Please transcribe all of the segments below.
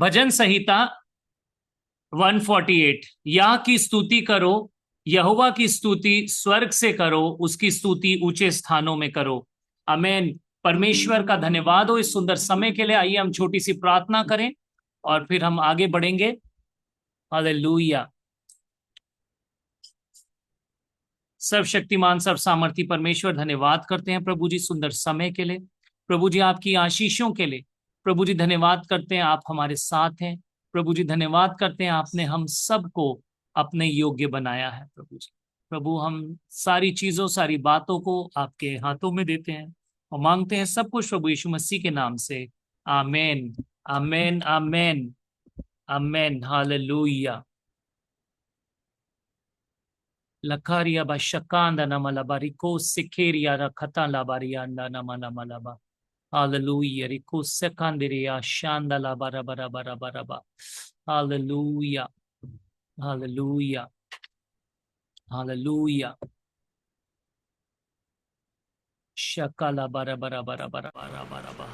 भजन संहिता 148। याह की स्तुति करो, यहोवा की स्तुति स्वर्ग से करो, उसकी स्तुति ऊंचे स्थानों में करो। आमेन। परमेश्वर का धन्यवाद हो इस सुंदर समय के लिए। आइए हम छोटी सी प्रार्थना करें और फिर हम आगे बढ़ेंगे। हालेलुया। सर्वशक्तिमान सर्व सामर्थी परमेश्वर, धन्यवाद करते हैं प्रभु जी सुंदर समय के लिए, प्रभु जी आपकी आशीषों के लिए। प्रभु जी धन्यवाद करते हैं आप हमारे साथ हैं। प्रभु जी धन्यवाद करते हैं आपने हम सबको अपने योग्य बनाया है। प्रभु जी, प्रभु हम सारी चीजों सारी बातों को आपके हाथों में देते हैं और मांगते हैं सब कुछ प्रभु यीशु मसीह के नाम से। आमेन, आमेन, आमेन, आमेन। Hallelujah. Lakaria ba shakanda namalabarico sekeria rakata labarianda namanama. Hallelujah. Rico sekandiria shanda labarabarabaraba. Hallelujah. Hallelujah. Hallelujah. Shakala barabarabarabarabaraba.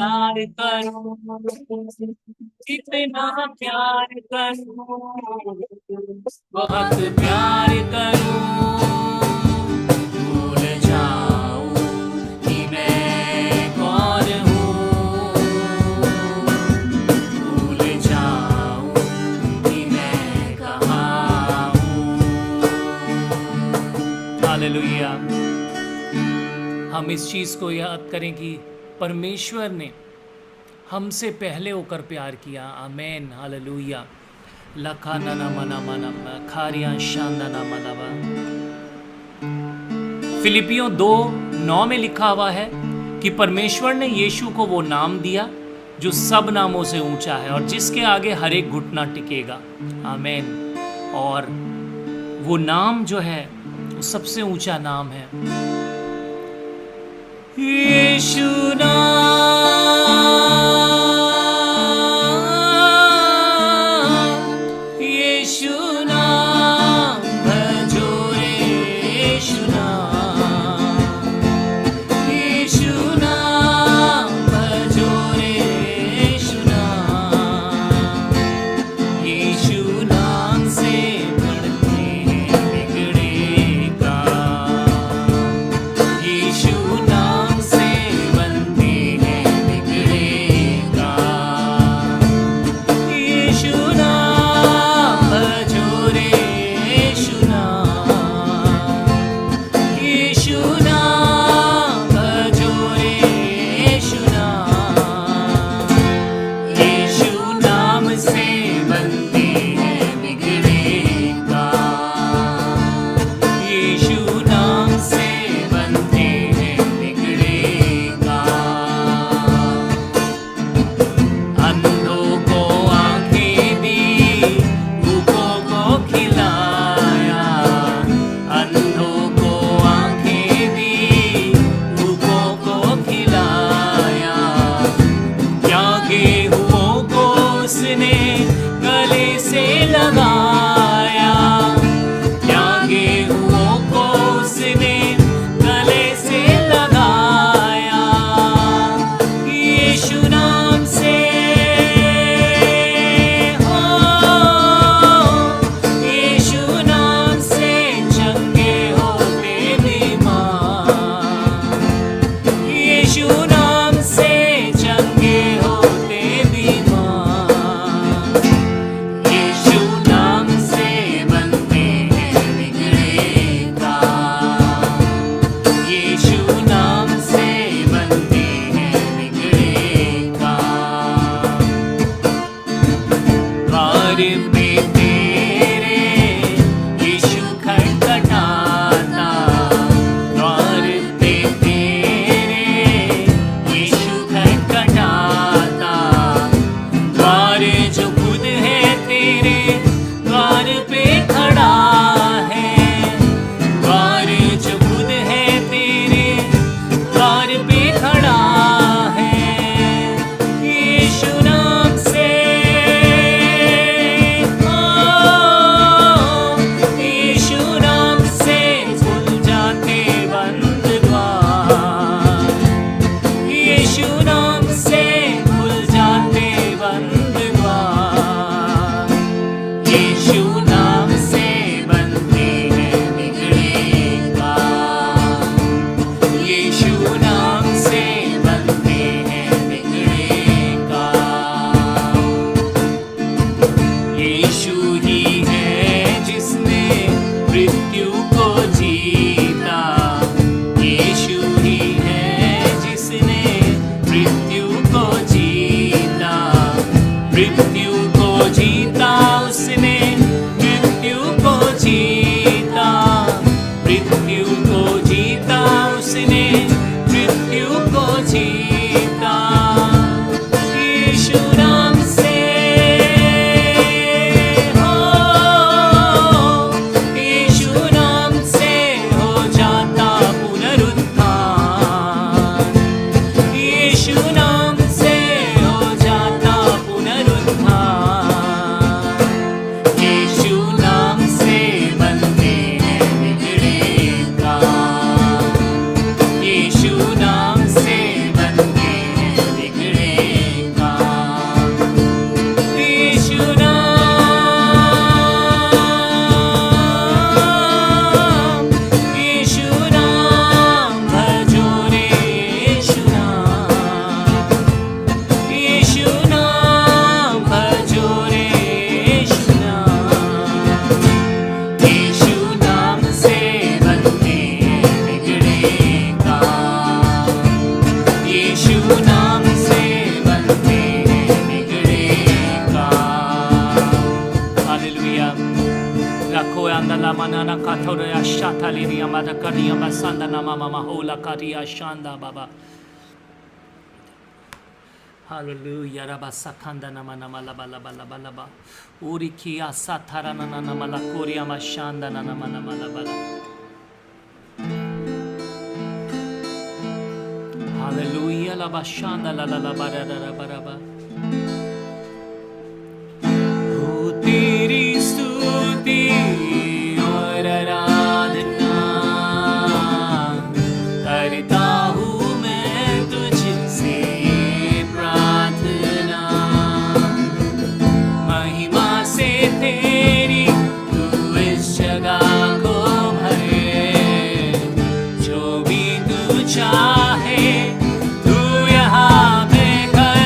प्यार करूं, कितना प्यार करूं, बहुत प्यार करूं, भूल जाऊं कि मैं कौन हूँ, भूल जाऊं कि मैं कहाँ हूँ। हालेलुया। हम इस चीज को याद करें कि परमेश्वर ने हमसे पहले होकर प्यार किया। आमेन। हालेलुया। लखा नना मना मना खारिया शानना मनावा। फिलिपियों 2:9 में लिखा हुआ है कि परमेश्वर ने यीशु को वो नाम दिया जो सब नामों से ऊंचा है और जिसके आगे हर एक घुटना टिकेगा। आमेन। और वो नाम जो है वो सबसे ऊंचा नाम है यीशु नाम, यीशु नाम भजो रे, यीशु नाम, यीशु नाम भजो रे, यीशु नाम, यीशु नाम से बढ़ते हैं बिगड़े काम, यीशु नाम से बनते हैं koya andala manana katoria shata liria madakaria basanda nama mama hola karia shanda baba. Hallelujah. Rabba sakanda nama nama laba laba laba laba. Uri kia satara nana nama la koria mashanda nana nama nama laba laba. Hallelujah. Laba shanda la la la ba ra ra ba ra ba. O teri स्तुति और आराधना करता हूँ मैं तुझसे प्रार्थना। महिमा से तेरी तू इस जगह को भरे, जो भी तू चाहे तू यहाँ पे कर।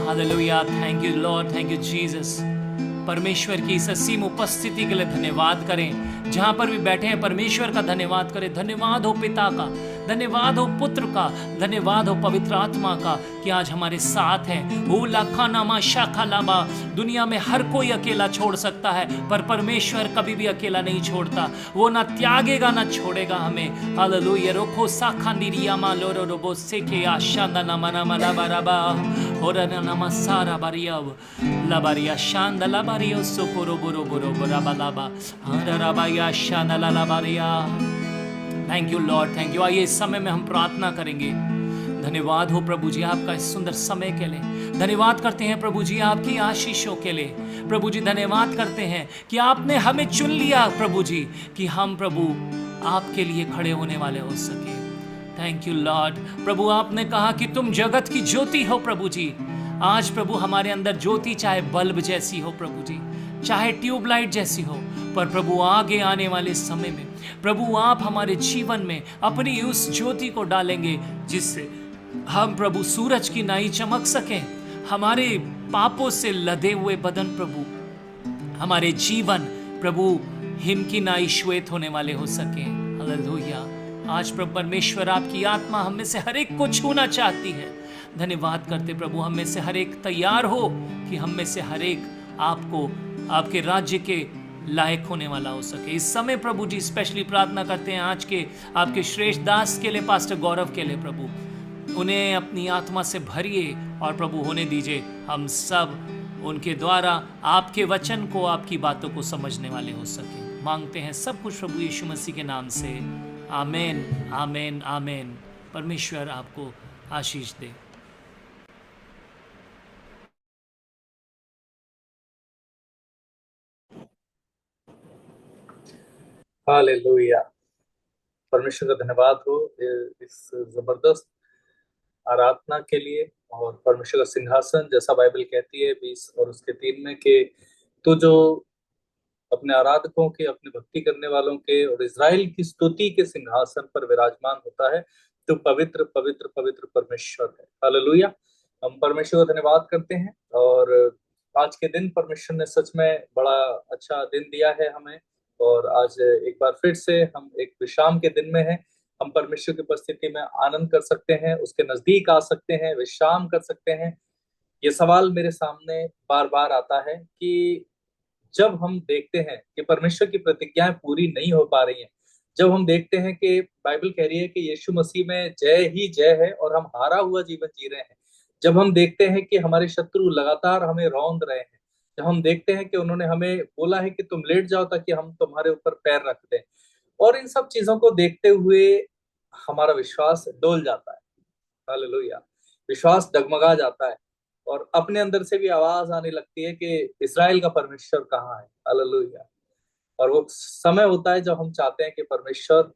Hallelujah. Thank you Lord. Thank you Jesus. परमेश्वर की इस असीम उपस्थिति के लिए धन्यवाद करें। जहां पर भी बैठे हैं परमेश्वर का धन्यवाद करें। धन्यवाद हो पिता का, धन्यवाद हो पुत्र का, धन्यवाद हो पवित्र आत्मा का कि आज हमारे साथ है। ओ लाखानामा शाखालामा। दुनिया में हर कोई अकेला छोड़ सकता है, पर परमेश्वर कभी भी अकेला नहीं छोड़ता। वो ना त्यागेगा ना छोड़ेगा हमें। हालेलुया। रोको साखांदिरियामा लोरो रोबो सेके आशांदा नामा नामा लाबाराबा होरना नामा सारा बारियाव लाबारिया शांदा लाबारियो सोकोरो बोरो बोरो बोराबालाबा हरराबाया शांदा लाबारिया। Thank you Lord, thank you. आइए इस समय में हम प्रार्थना करेंगे। धन्यवाद हो प्रभु जी आपका इस सुंदर समय के लिए। धन्यवाद करते हैं प्रभु जी आपकी आशीषों के लिए। प्रभु जी धन्यवाद करते हैं कि आपने हमें चुन लिया प्रभु जी, कि हम प्रभु आपके लिए खड़े होने वाले हो सके। Thank you Lord. प्रभु आपने कहा कि तुम जगत की ज्योति हो प्रभु जी। आज प्रभु हमारे अंदर ज्योति चाहे बल्ब जैसी हो प्रभु जी, चाहे ट्यूबलाइट जैसी हो, पर प्रभु आगे आने वाले समय में प्रभु आप हमारे जीवन में अपनी उस ज्योति को डालेंगे जिससे हम प्रभु सूरज की नाई चमक सकें। हमारे पापों से लदे हुए बदन प्रभु, हमारे जीवन प्रभु हिम की नाई श्वेत होने वाले हो सके। हालेलुया। आज प्रभु परमेश्वर आपकी आत्मा हम में से हर एक को छूना चाहती है। धन्यवाद करते प्रभु, हम में से हर एक तैयार हो कि हम में से हर एक आपको, आपके राज्य के लायक होने वाला हो सके। इस समय प्रभु जी स्पेशली प्रार्थना करते हैं आज के आपके श्रेष्ठ दास के लिए, पास्टर गौरव के लिए प्रभु, उन्हें अपनी आत्मा से भरिए और प्रभु होने दीजिए हम सब उनके द्वारा आपके वचन को, आपकी बातों को समझने वाले हो सके। मांगते हैं सब कुछ प्रभु यीशु मसीह के नाम से, आमेन, आमेन, आमेन। परमेश्वर आपको आशीष दे। हालेलुया। परमेश्वर का धन्यवाद हो इस जबरदस्त आराधना के लिए। और परमेश्वर का सिंहासन, जैसा बाइबल कहती है 20 और उसके 3 में, कि तो जो अपने आराधकों के, अपने भक्ति करने वालों के और इजराइल की स्तुति के सिंहासन पर विराजमान होता है, तो पवित्र पवित्र पवित्र परमेश्वर है। हालेलुया। हम परमेश्वर का धन्यवाद करते हैं। और आज के दिन परमेश्वर ने सच में बड़ा अच्छा दिन दिया है हमें। और आज एक बार फिर से हम एक विश्राम के दिन में हैं। हम परमेश्वर की उपस्थिति में आनंद कर सकते हैं, उसके नजदीक आ सकते हैं, विश्राम कर सकते हैं। ये सवाल मेरे सामने बार बार आता है कि जब हम देखते हैं कि परमेश्वर की प्रतिज्ञाएं पूरी नहीं हो पा रही हैं, जब हम देखते हैं कि बाइबल कह रही है कि यीशु मसीह में जय ही जय है और हम हारा हुआ जीवन जी रहे हैं, जब हम देखते हैं कि हमारे शत्रु लगातार हमें रौंद रहे हैं, जब हम देखते हैं कि उन्होंने हमें बोला है कि तुम लेट जाओ ताकि हम तुम्हारे ऊपर पैर रख दें, और इन सब चीजों को देखते हुए हमारा विश्वास डोल जाता है। हालेलुया। विश्वास डगमगा जाता है और अपने अंदर से भी आवाज आने लगती है कि इस्राएल का परमेश्वर कहाँ है। हालेलुया। और वो समय होता है जब हम चाहते हैं कि परमेश्वर,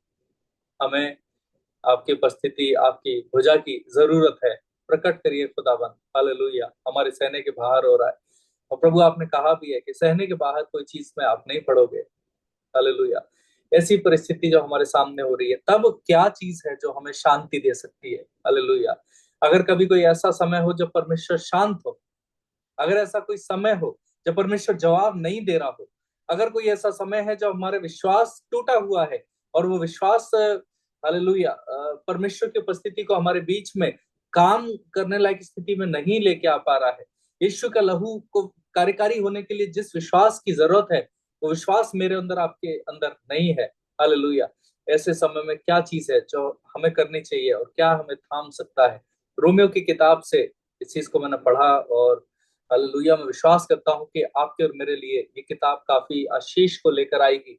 हमें आपकी उपस्थिति, आपकी भुजा की जरूरत है, प्रकट करिए खुदाबंद। हालेलुया। हमारे सहने के बाहर हो रहा है, और प्रभु आपने कहा भी है कि सहने के बाहर कोई चीज में आप नहीं पड़ोगे। हालेलुया। ऐसी परिस्थिति जो हमारे सामने हो रही है, तब क्या चीज है जो हमें शांति दे सकती है। हालेलुया। अगर कभी कोई ऐसा समय हो जब परमेश्वर शांत हो, अगर ऐसा कोई समय हो जब परमेश्वर जवाब नहीं दे रहा हो, अगर कोई ऐसा समय है जब हमारे विश्वास टूटा हुआ है और वो विश्वास, हालेलुया, परमेश्वर की उपस्थिति को हमारे बीच में काम करने लायक स्थिति में नहीं लेके आ पा रहा है, यीशु का लहू को कार्यकारी होने के लिए जिस विश्वास की जरूरत है, वो विश्वास मेरे अंदर, आपके अंदर नहीं है। हालेलुया। ऐसे समय में क्या चीज है जो हमें करनी चाहिए और क्या हमें थाम सकता है? रोमियो की किताब से इस चीज को मैंने पढ़ा, और हालेलुया, मैं विश्वास करता हूँ कि आपके और मेरे लिए ये किताब काफी आशीष को लेकर आएगी,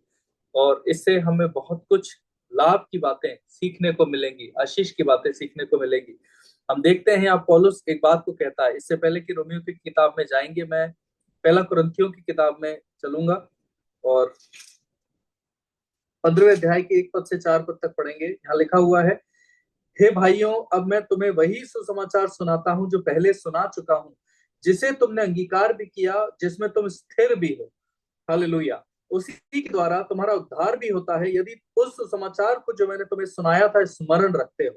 और इससे हमें बहुत कुछ लाभ की बातें सीखने को मिलेंगी, आशीष की बातें सीखने को मिलेंगी। हम देखते हैं आप पौलुस एक बात को कहता है, इससे पहले कि रोमियो की किताब में जाएंगे, मैं पहला कुरिन्थियों की किताब में चलूंगा और 15वें अध्याय के 1 पद से 4 पद तक पढ़ेंगे। यहाँ लिखा हुआ है, हे भाइयों, अब मैं तुम्हें वही सुसमाचार सुनाता हूँ जो पहले सुना चुका हूँ, जिसे तुमने अंगीकार भी किया, जिसमें तुम स्थिर भी हो। हालेलुया। उसी के द्वारा तुम्हारा उद्धार भी होता है, यदि उस सुसमाचार को जो मैंने तुम्हें सुनाया था स्मरण रखते हो।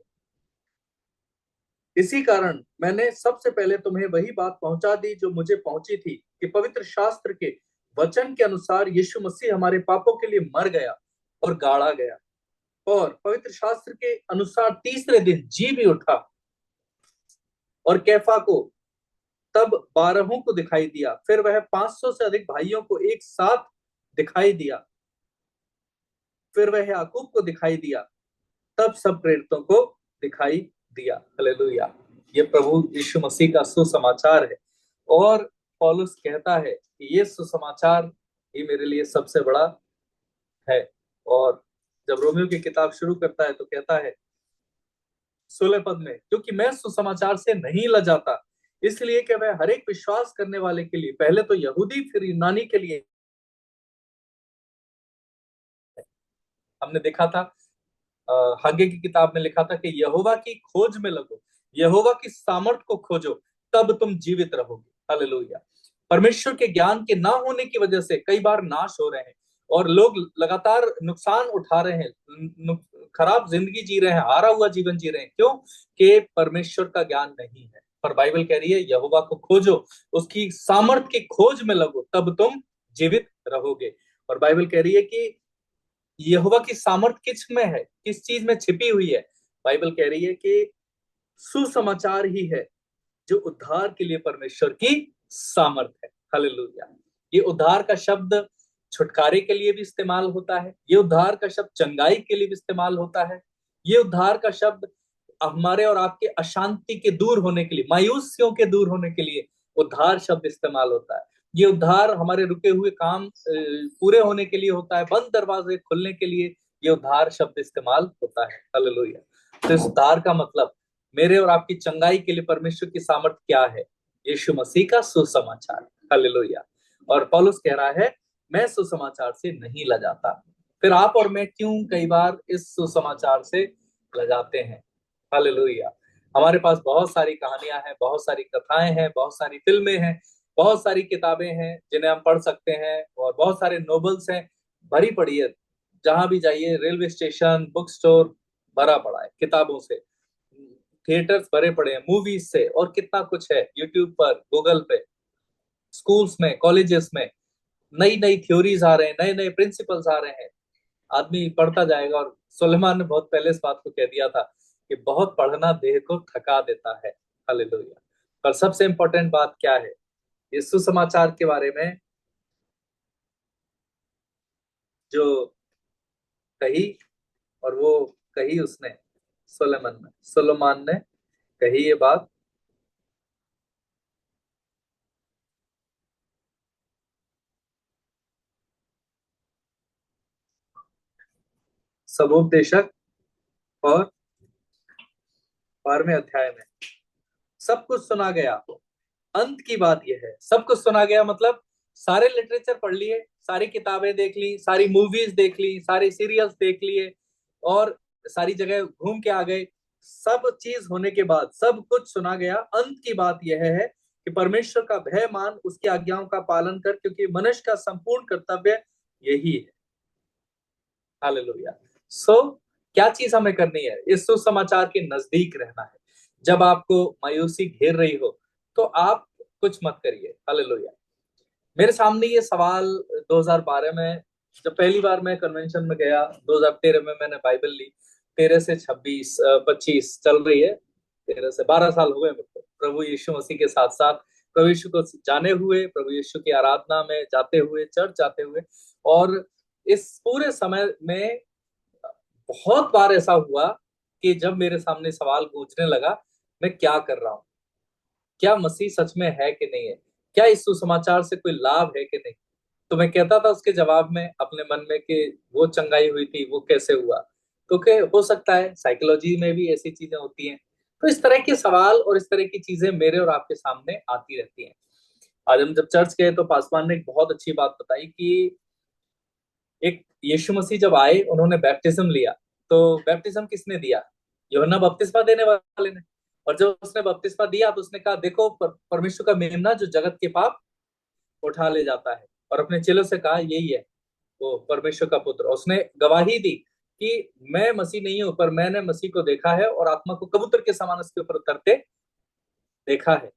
इसी कारण मैंने सबसे पहले तुम्हें वही बात पहुंचा दी जो मुझे पहुंची थी, कि पवित्र शास्त्र के वचन के अनुसार यीशु मसीह हमारे पापों के लिए मर गया और गाड़ा गया, और पवित्र शास्त्र के अनुसार तीसरे दिन जी भी उठा, और कैफा को, तब 12 को दिखाई दिया, फिर वह 500 से अधिक भाइयों को एक साथ दिखाई दिया, फिर वह याकूब को दिखाई दिया, तब सब प्रेरितों को दिखाई दिया। हालेलुया। ये प्रभु यीशु मसीह का सुसमाचार है, और पौलुस कहता है कि ये सुसमाचार ही मेरे लिए सबसे बड़ा है। और जब रोमियो की किताब शुरू करता है तो कहता है 16 पद में, क्योंकि मैं सुसमाचार से नहीं लजाता, इसलिए कि वह हर एक विश्वास करने वाले के लिए, पहले तो यहूदी फिर यूनानी के लिए। हमने देखा था हग्गे की किताब में लिखा था कि यहोवा की खोज में लगो, यहोवा की सामर्थ को खोजो, तब तुम जीवित रहोगे। हालेलुया। परमेश्वर के ज्ञान के ना होने की वजह से कई बार नाश हो रहे हैं, और लोग लगातार नुकसान उठा रहे हैं, खराब जिंदगी जी रहे हैं, हारा हुआ जीवन जी रहे हैं। क्यों? कि परमेश्वर का ज्ञान नहीं है। पर बाइबल कह रही है यहोवा को खोजो, उसकी सामर्थ की खोज में लगो, तब तुम जीवित रहोगे। और बाइबल कह रही है कि यहोवा की सामर्थ किस में है, किस चीज में छिपी हुई है। बाइबल कह रही है कि सुसमाचार ही है जो उद्धार के लिए परमेश्वर की सामर्थ है। हालेलुया। ये उद्धार का शब्द छुटकारे के लिए भी इस्तेमाल होता है, ये उद्धार का शब्द चंगाई के लिए भी इस्तेमाल होता है, ये उद्धार का शब्द हमारे और आपके अशांति के दूर होने के लिए, मायूसियों के दूर होने के लिए उद्धार शब्द इस्तेमाल होता है। ये उद्धार हमारे रुके हुए काम पूरे होने के लिए होता है, बंद दरवाजे खुलने के लिए ये उद्धार शब्द इस्तेमाल होता है। हालेलुया। तो इस उद्धार का मतलब मेरे और आपकी चंगाई के लिए परमेश्वर की सामर्थ क्या है? यीशु मसीह का सुसमाचार। हालेलुया। और पौलुस कह रहा है मैं सुसमाचार से नहीं लजाता। फिर आप और मैं क्यों कई बार इस सुसमाचार से लजाते हैं? हालेलुया। हमारे पास बहुत सारी कहानियां हैं, बहुत सारी कथाएं हैं, बहुत सारी फिल्में हैं, बहुत सारी किताबें हैं जिन्हें हम पढ़ सकते हैं, और बहुत सारे नोवेल्स हैं, भरी पड़ी है। जहां भी जाइए, रेलवे स्टेशन, बुक स्टोर भरा पड़ा है किताबों से, थिएटर्स भरे पड़े हैं मूवीज से, और कितना कुछ है यूट्यूब पर, गूगल पे। स्कूल्स में, कॉलेजेस में नई नई थ्योरीज आ रहे हैं, नए नए प्रिंसिपल्स आ रहे हैं। आदमी पढ़ता जाएगा। और सुलेमान ने बहुत पहले इस बात को कह दिया था कि बहुत पढ़ना देह को थका देता है। हालेलुया। पर सबसे इंपॉर्टेंट बात क्या है इस सुसमाचार के बारे में जो कही, और वो कही उसने सुलेमान ने कही ये बात। सबोपदेशक और 12वें अध्याय में सब कुछ सुना गया। अंत की बात यह है, सब कुछ सुना गया मतलब सारे लिटरेचर पढ़ लिए, सारी किताबें देख ली, सारी मूवीज देख ली, सारे सीरियल्स देख लिए, और सारी जगह घूम के आ गए। सब चीज होने के बाद सब कुछ सुना गया। अंत की बात यह है कि परमेश्वर का भय मान, उसकी आज्ञाओं का पालन कर, क्योंकि मनुष्य का संपूर्ण कर्तव्य यही है। हालेलुया। सो क्या चीज हमें करनी है? इस सुसमाचार के नजदीक रहना है। जब आपको मायूसी घेर रही हो तो आप कुछ मत करिए। हालेलुया। मेरे सामने ये सवाल 2012 में, जब पहली बार मैं कन्वेंशन में गया, 2013 में मैंने बाइबल ली। 13 से 26 25 चल रही है, 13 से 12 साल हुए मुझको प्रभु यीशु मसीह के साथ साथ, प्रभु यीशु को जाने हुए, प्रभु यीशु की आराधना में जाते हुए, चर्च जाते हुए। और इस पूरे समय में बहुत बार ऐसा हुआ कि जब मेरे सामने सवाल पूछने लगा, मैं क्या कर रहा हूँ, क्या मसीह सच में है कि नहीं है, क्या इस सुसमाचार से कोई लाभ है कि नहीं। तो मैं कहता था उसके जवाब में अपने मन में कि वो चंगाई हुई थी, वो कैसे हुआ? तो क्या हो सकता है साइकोलॉजी में भी ऐसी चीजें होती हैं। तो इस तरह के सवाल और इस तरह की चीजें मेरे और आपके सामने आती रहती हैं। आज हम जब चर्च गए तो पासवान ने एक बहुत अच्छी बात बताई कि एक यीशु मसीह जब आए, उन्होंने बैप्टिज्म लिया। तो बैप्टिज्म किसने दिया? यूहन्ना बपतिस्मा देने वाले ने। और जब उसने बपतिस्मा दिया तो उसने कहा देखो परमेश्वर का मेमना जो जगत के पाप उठा ले जाता है। और अपने चेलों से कहा यही है वो परमेश्वर का पुत्र। उसने गवाही दी कि मैं मसीह नहीं हूं, पर मैंने मसीह को देखा है और आत्मा को कबूतर के समान उसके ऊपर उतरते देखा है।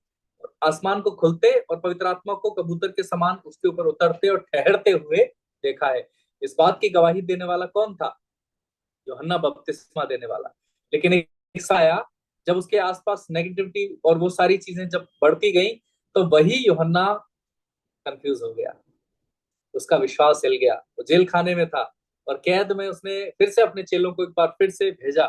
और आसमान को खुलते और पवित्र आत्मा को कबूतर के समान उसके ऊपर उतरते और ठहरते हुए देखा है। इस बात की गवाही देने वाला कौन था? यूहन्ना बपतिस्मा देने वाला। लेकिन एक हिस्सा आया जब उसके आसपास नेगेटिविटी और वो सारी चीजें जब बढ़ती गई, तो वही यूहन्ना कंफ्यूज हो गया, उसका विश्वास हिल गया। वो जेल खाने में था और कैद में उसने फिर से अपने चेलों को एक बार फिर से भेजा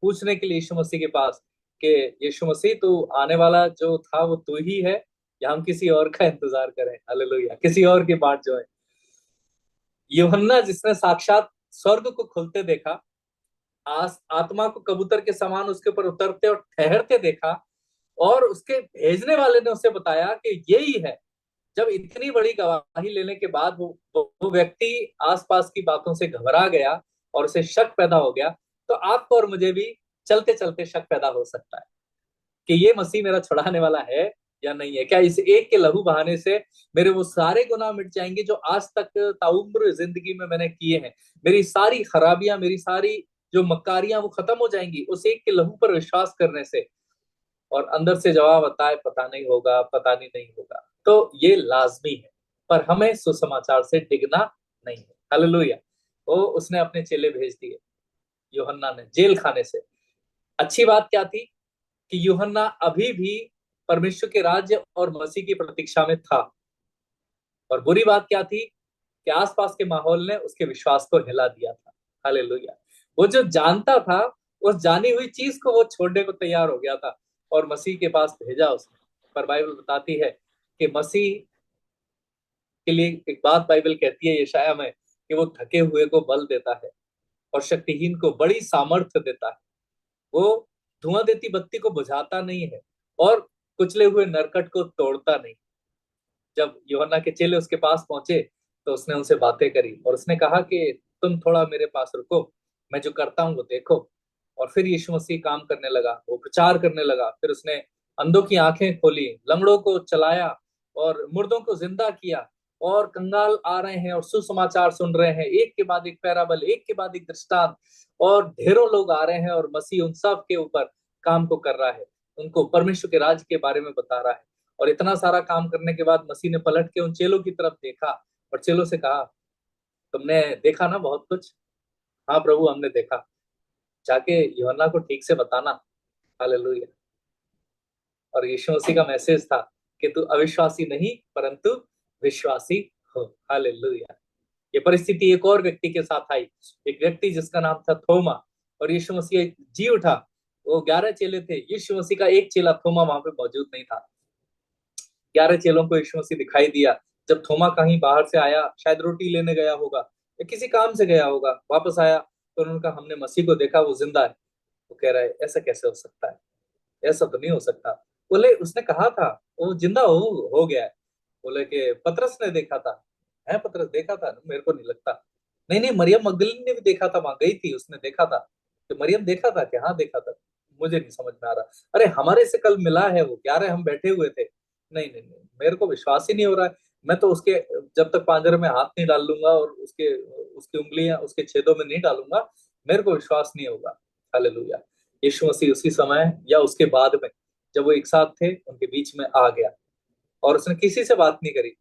पूछने के लिए यीशु मसीह के पास कि यीशु मसीह तू आने वाला जो था वो तू ही है या हम किसी और का इंतजार करें? हालेलुया। किसी और की बाट जो है। यूहन्ना जिसने साक्षात स्वर्ग को खुलते देखा, आत्मा को कबूतर के समान उसके ऊपर उतरते और ठहरते देखा, और उसके भेजने वाले ने उसे बताया कि यही है। जब इतनी बड़ी गवाही लेने के बाद वो व्यक्ति आसपास की बातों से घबरा गया और उसे शक पैदा हो गया, तो आपको और मुझे भी चलते चलते शक पैदा हो सकता है कि ये मसीह मेरा छुड़ाने वाला है या नहीं है। क्या इस एक के लहू बहाने से मेरे वो सारे गुनाह मिट जाएंगे जो आज तक ताउम्र जिंदगी में मैंने किए हैं? मेरी सारी खराबियां, मेरी सारी जो मक्कारियां, वो खत्म हो जाएंगी उस एक के लहू पर विश्वास करने से? और अंदर से जवाब आता है पता नहीं होगा, पता नहीं होगा। तो ये लाजमी है, पर हमें सुसमाचार से डिगना नहीं है। हालेलुया। वो उसने अपने चेले भेज दिए यूहन्ना ने जेल खाने से। अच्छी बात क्या थी कि यूहन्ना अभी भी परमेश्वर के राज्य और मसीह की प्रतीक्षा में था। और बुरी बात क्या थी कि आसपास के माहौल ने उसके विश्वास को हिला दिया था। हालेलुया। वो जो जानता था, उस जानी हुई चीज को वो छोड़ने को तैयार हो गया था और मसीह के पास भेजा उसने। पर बाइबल बताती है कि मसीह के लिए एक बात बाइबल कहती है यशाया में कि वो थके हुए को बल देता है और शक्तिहीन को बड़ी सामर्थ्य देता है। वो धुआं देती बत्ती को बुझाता नहीं है और कुचले हुए नरकट को तोड़ता नहीं। जब यूहन्ना के चेले उसके पास पहुंचे तो उसने उनसे बातें करी और उसने कहा कि तुम थोड़ा मेरे पास रुको, मैं जो करता हूं वो देखो। और फिर यीशु मसीह काम करने लगा, वो प्रचार करने लगा। फिर उसने अंधों की आंखें खोली, लंगड़ों को चलाया और मुर्दों को जिंदा किया। और कंगाल आ रहे हैं और सुसमाचार सुन रहे हैं, एक के बाद एक पैराबल, एक के बाद एक दृष्टांत। और ढेरों लोग आ रहे हैं और मसीह उन सब के ऊपर काम को कर रहा है, उनको परमेश्वर के राज के बारे में बता रहा है। और इतना सारा काम करने के बाद मसीह ने पलट के उन चेलों की तरफ देखा और चेलों से कहा, तुमने देखा ना बहुत कुछ? हाँ प्रभु, हमने देखा। जाके यूहन्ना को ठीक से बताना। हालेलुया। और यीशु मसीह का मैसेज था कि तू अविश्वासी नहीं परंतु विश्वासी हो। हालेलुया। ये परिस्थिति एक और व्यक्ति के साथ आई, एक व्यक्ति जिसका नाम था थोमा। और यीशु मसीह जी उठा। वो 11 चेले थे, यीशु मसीह का एक चेला थोमा वहां पे मौजूद नहीं था। 11 चेलों को यीशु मसीह दिखाई दिया। जब थोमा कहीं बाहर से आया, शायद रोटी लेने गया होगा या किसी काम से गया होगा, वापस आया तो उन्होंने कहा, हमने मसीह को देखा, वो जिंदा है। वो कह रहा है, ऐसा कैसे हो सकता है? ऐसा तो नहीं हो सकता। बोले, उसने कहा था वो जिंदा हो गया है। बोले कि पतरस ने देखा था। है, पतरस देखा था? मेरे को नहीं लगता। नहीं नहीं, मरियम मगदलीनी ने भी देखा था, वहां गई थी, उसने देखा था। तो मरियम देखा था कि हाँ देखा था? मुझे नहीं समझ में आ रहा। अरे हमारे से कल मिला है वो, 11 हम बैठे हुए थे। नहीं नहीं नहीं, मेरे को विश्वास ही नहीं हो रहा है। मैं तो उसके जब तक पांजरे में हाथ नहीं डाल लूंगा और उसके उसकी उंगलियां उसके छेदों में नहीं डालूंगा, मेरे को विश्वास नहीं होगा। हालेलुया। यीशु मसीह उसी समय या उसके बाद में, जब वो एक साथ थे, उनके बीच में आ गया और उसने किसी से बात नहीं करी,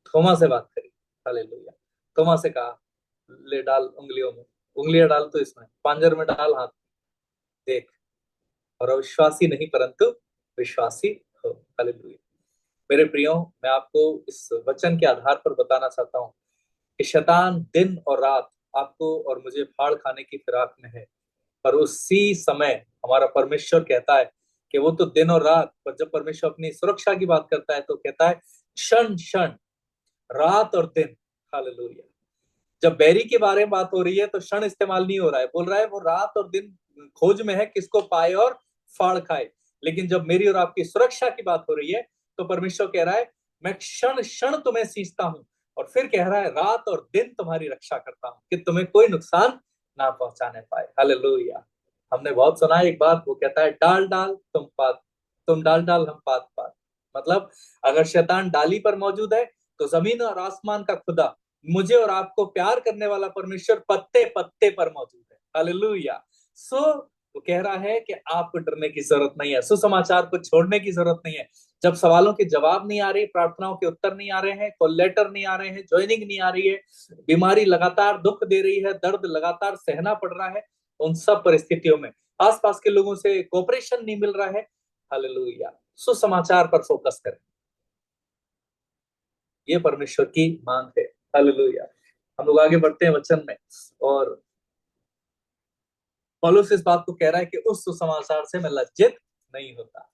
थोमा से बात करी। हालेलुया। थोमा से कहा, ले डाल उंगलियों में, उंगलियां डाल तो इसमें, पांजर में डाल हाथ, देख। और अविश्वासी नहीं परंतु विश्वासी हो। हालेलुया। मेरे प्रियो, मैं आपको इस वचन के आधार पर बताना चाहता हूँ कि शैतान दिन और रात आपको और मुझे फाड़ खाने की फिराक में है। पर उसी समय हमारा परमेश्वर कहता है कि वो तो दिन और रात, पर जब परमेश्वर अपनी सुरक्षा की बात करता है तो कहता है क्षण क्षण, रात और दिन। हालेलुया। जब बैरी के बारे में बात हो रही है तो क्षण इस्तेमाल नहीं हो रहा है, बोल रहा है वो रात और दिन खोज में है, किसको पाए और फाड़ खाए। लेकिन जब मेरी और आपकी सुरक्षा की बात हो रही है तो परमेश्वर कह रहा है, मैं क्षण क्षण तुम्हें सींचता हूं। और फिर कह रहा है, रात और दिन तुम्हारी रक्षा करता हूं कि तुम्हें कोई नुकसान ना पहुंचाने पाए। हालेलुया। हमने बहुत सुना है एक बात, वो कहता है, डाल डाल तुम पात, तुम डाल डाल हम पात पात। मतलब अगर शैतान डाली पर मौजूद है तो जमीन और आसमान का खुदा, मुझे और आपको प्यार करने वाला परमेश्वर पत्ते पत्ते पर मौजूद है। हालेलुया। सो वो कह रहा है कि आपको डरने की जरूरत नहीं है, सुसमाचार को छोड़ने की जरूरत नहीं है। जब सवालों के जवाब नहीं आ रही, प्रार्थनाओं के उत्तर नहीं आ रहे हैं, कॉल लेटर नहीं आ रहे हैं, ज्वाइनिंग नहीं आ रही है, बीमारी लगातार दुख दे रही है, दर्द लगातार सहना पड़ रहा है, उन सब परिस्थितियों में आसपास के लोगों से कोऑपरेशन नहीं मिल रहा है, हालेलुया, सुसमाचार पर फोकस करें। ये परमेश्वर की मांग है। हालेलुया। हम लोग आगे बढ़ते हैं वचन में। और पौलुस इस बात को कह रहा है कि उस सुसमाचार से मैं लज्जित नहीं होता।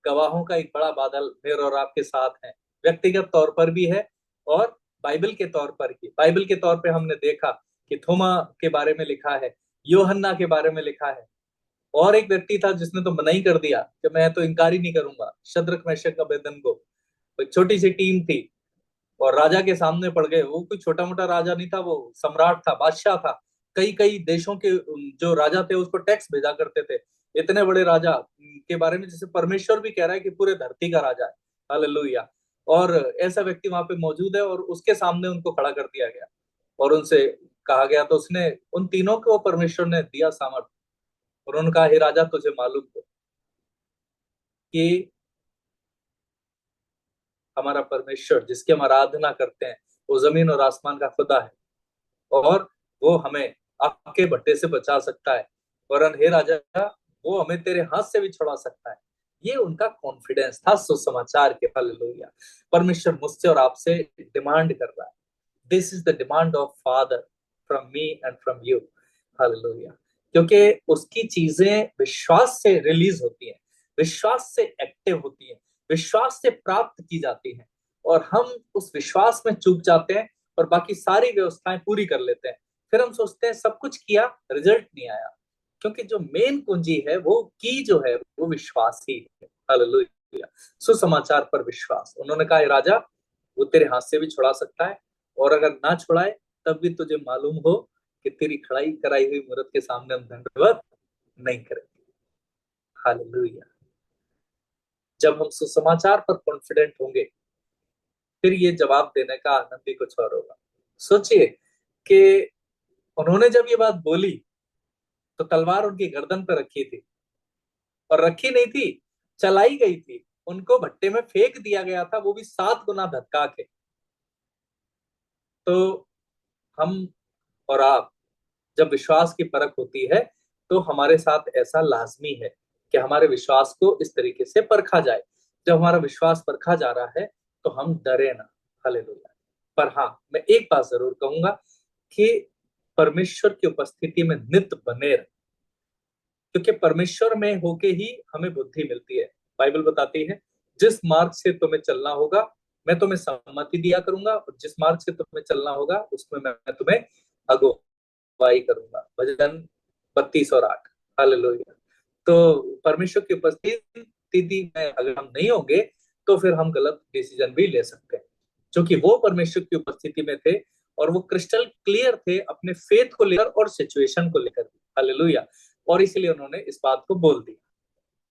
गवाहों का एक बड़ा बादल मेरे और आपके साथ है, व्यक्तिगत तौर पर भी है और बाइबल के तौर पर भी। बाइबल के तौर पे हमने देखा कि थोमा के बारे में लिखा है, योहन्ना के बारे में लिखा है, और एक व्यक्ति था जिसने तो मना ही कर दिया कि मैं तो इनकार ही नहीं करूंगा, शद्रक मेशक अबेदनगो। एक छोटी सी टीम थी और राजा के सामने पड़ गए। वो कोई छोटा मोटा राजा नहीं था, वो सम्राट था, बादशाह था। कई कई देशों के जो राजा थे उसको टैक्स भेजा करते थे। इतने बड़े राजा के बारे में जैसे परमेश्वर भी कह रहा है कि पूरे धरती का राजा है। हालेलुया। और ऐसा व्यक्ति वहां पे मौजूद है और उसके सामने उनको खड़ा कर दिया गया और उनसे कहा गया, तो उसने उन तीनों को परमेश्वर ने दिया सामर्थ। और उन्होंने कहा, हे राजा, तुझे मालूम हो कि हमारा परमेश्वर जिसकी हम आराधना करते हैं वो जमीन और आसमान का खुदा है, और वो हमें आपके भट्टे से बचा सकता है, वरन हे राजा, वो हमें तेरे हाथ से भी छुड़ा सकता है। ये उनका कॉन्फिडेंस था सुसमाचार के। हालेलुया। परमेश्वर मुझसे और आपसे डिमांड कर रहा है। This is the demand of father from me and from you. Hallelujah. क्योंकि उसकी चीजें विश्वास से रिलीज होती हैं, विश्वास से एक्टिव होती हैं, विश्वास से प्राप्त की जाती हैं, और हम उस विश्वास में चूक जाते हैं और बाकी सारी व्यवस्थाएं पूरी कर लेते हैं। फिर हम सोचते हैं सब कुछ किया, रिजल्ट नहीं आया। क्योंकि जो मेन कुंजी है, वो की जो है, वो विश्वास ही है। हालेलुया। सुसमाचार पर विश्वास। उन्होंने कहा, राजा, वो तेरे हाथ से भी छुड़ा सकता है, और अगर ना छुड़ाए तब भी तुझे मालूम हो कि तेरी खड़ाई कराई हुई मूरत के सामने हम दंडवत नहीं करेंगे। हालेलुया। जब हम सुसमाचार पर कॉन्फिडेंट होंगे, फिर ये जवाब देने का आनंद भी कुछ और होगा। सोचिए कि उन्होंने जब ये बात बोली तो तलवार उनकी गर्दन पर रखी थी, और रखी नहीं थी, चलाई गई थी। उनको भट्टे में फेंक दिया गया था, वो भी 7 गुना धक्का के। तो हम और आप, जब विश्वास की परख होती है, तो हमारे साथ ऐसा लाजमी है कि हमारे विश्वास को इस तरीके से परखा जाए। जब हमारा विश्वास परखा जा रहा है तो हम डरे ना। हालेलुया। पर हाँ, मैं एक बात जरूर कहूंगा कि परमेश्वर की उपस्थिति में नित बने रहे, क्योंकि परमेश्वर में होके ही हमें बुद्धि मिलती है। बाइबल बताती है, जिस मार्ग से तुम्हें चलना होगा मैं तुम्हें सम्मति दिया करूंगा, और जिस मार्ग से तुम्हें चलना होगा उसमें मैं तुम्हें अगुवाई करूंगा। भजन 32 और 8। हालेलुया। तो परमेश्वर की उपस्थिति में अगर हम नहीं होंगे तो फिर हम गलत डिसीजन भी ले सकते हैं। क्योंकि वो परमेश्वर की उपस्थिति में थे, और वो क्रिस्टल क्लियर थे अपने फेथ को लेकर और सिचुएशन को लेकर भी। हालेलुया। और इसलिए उन्होंने इस बात को बोल दिया,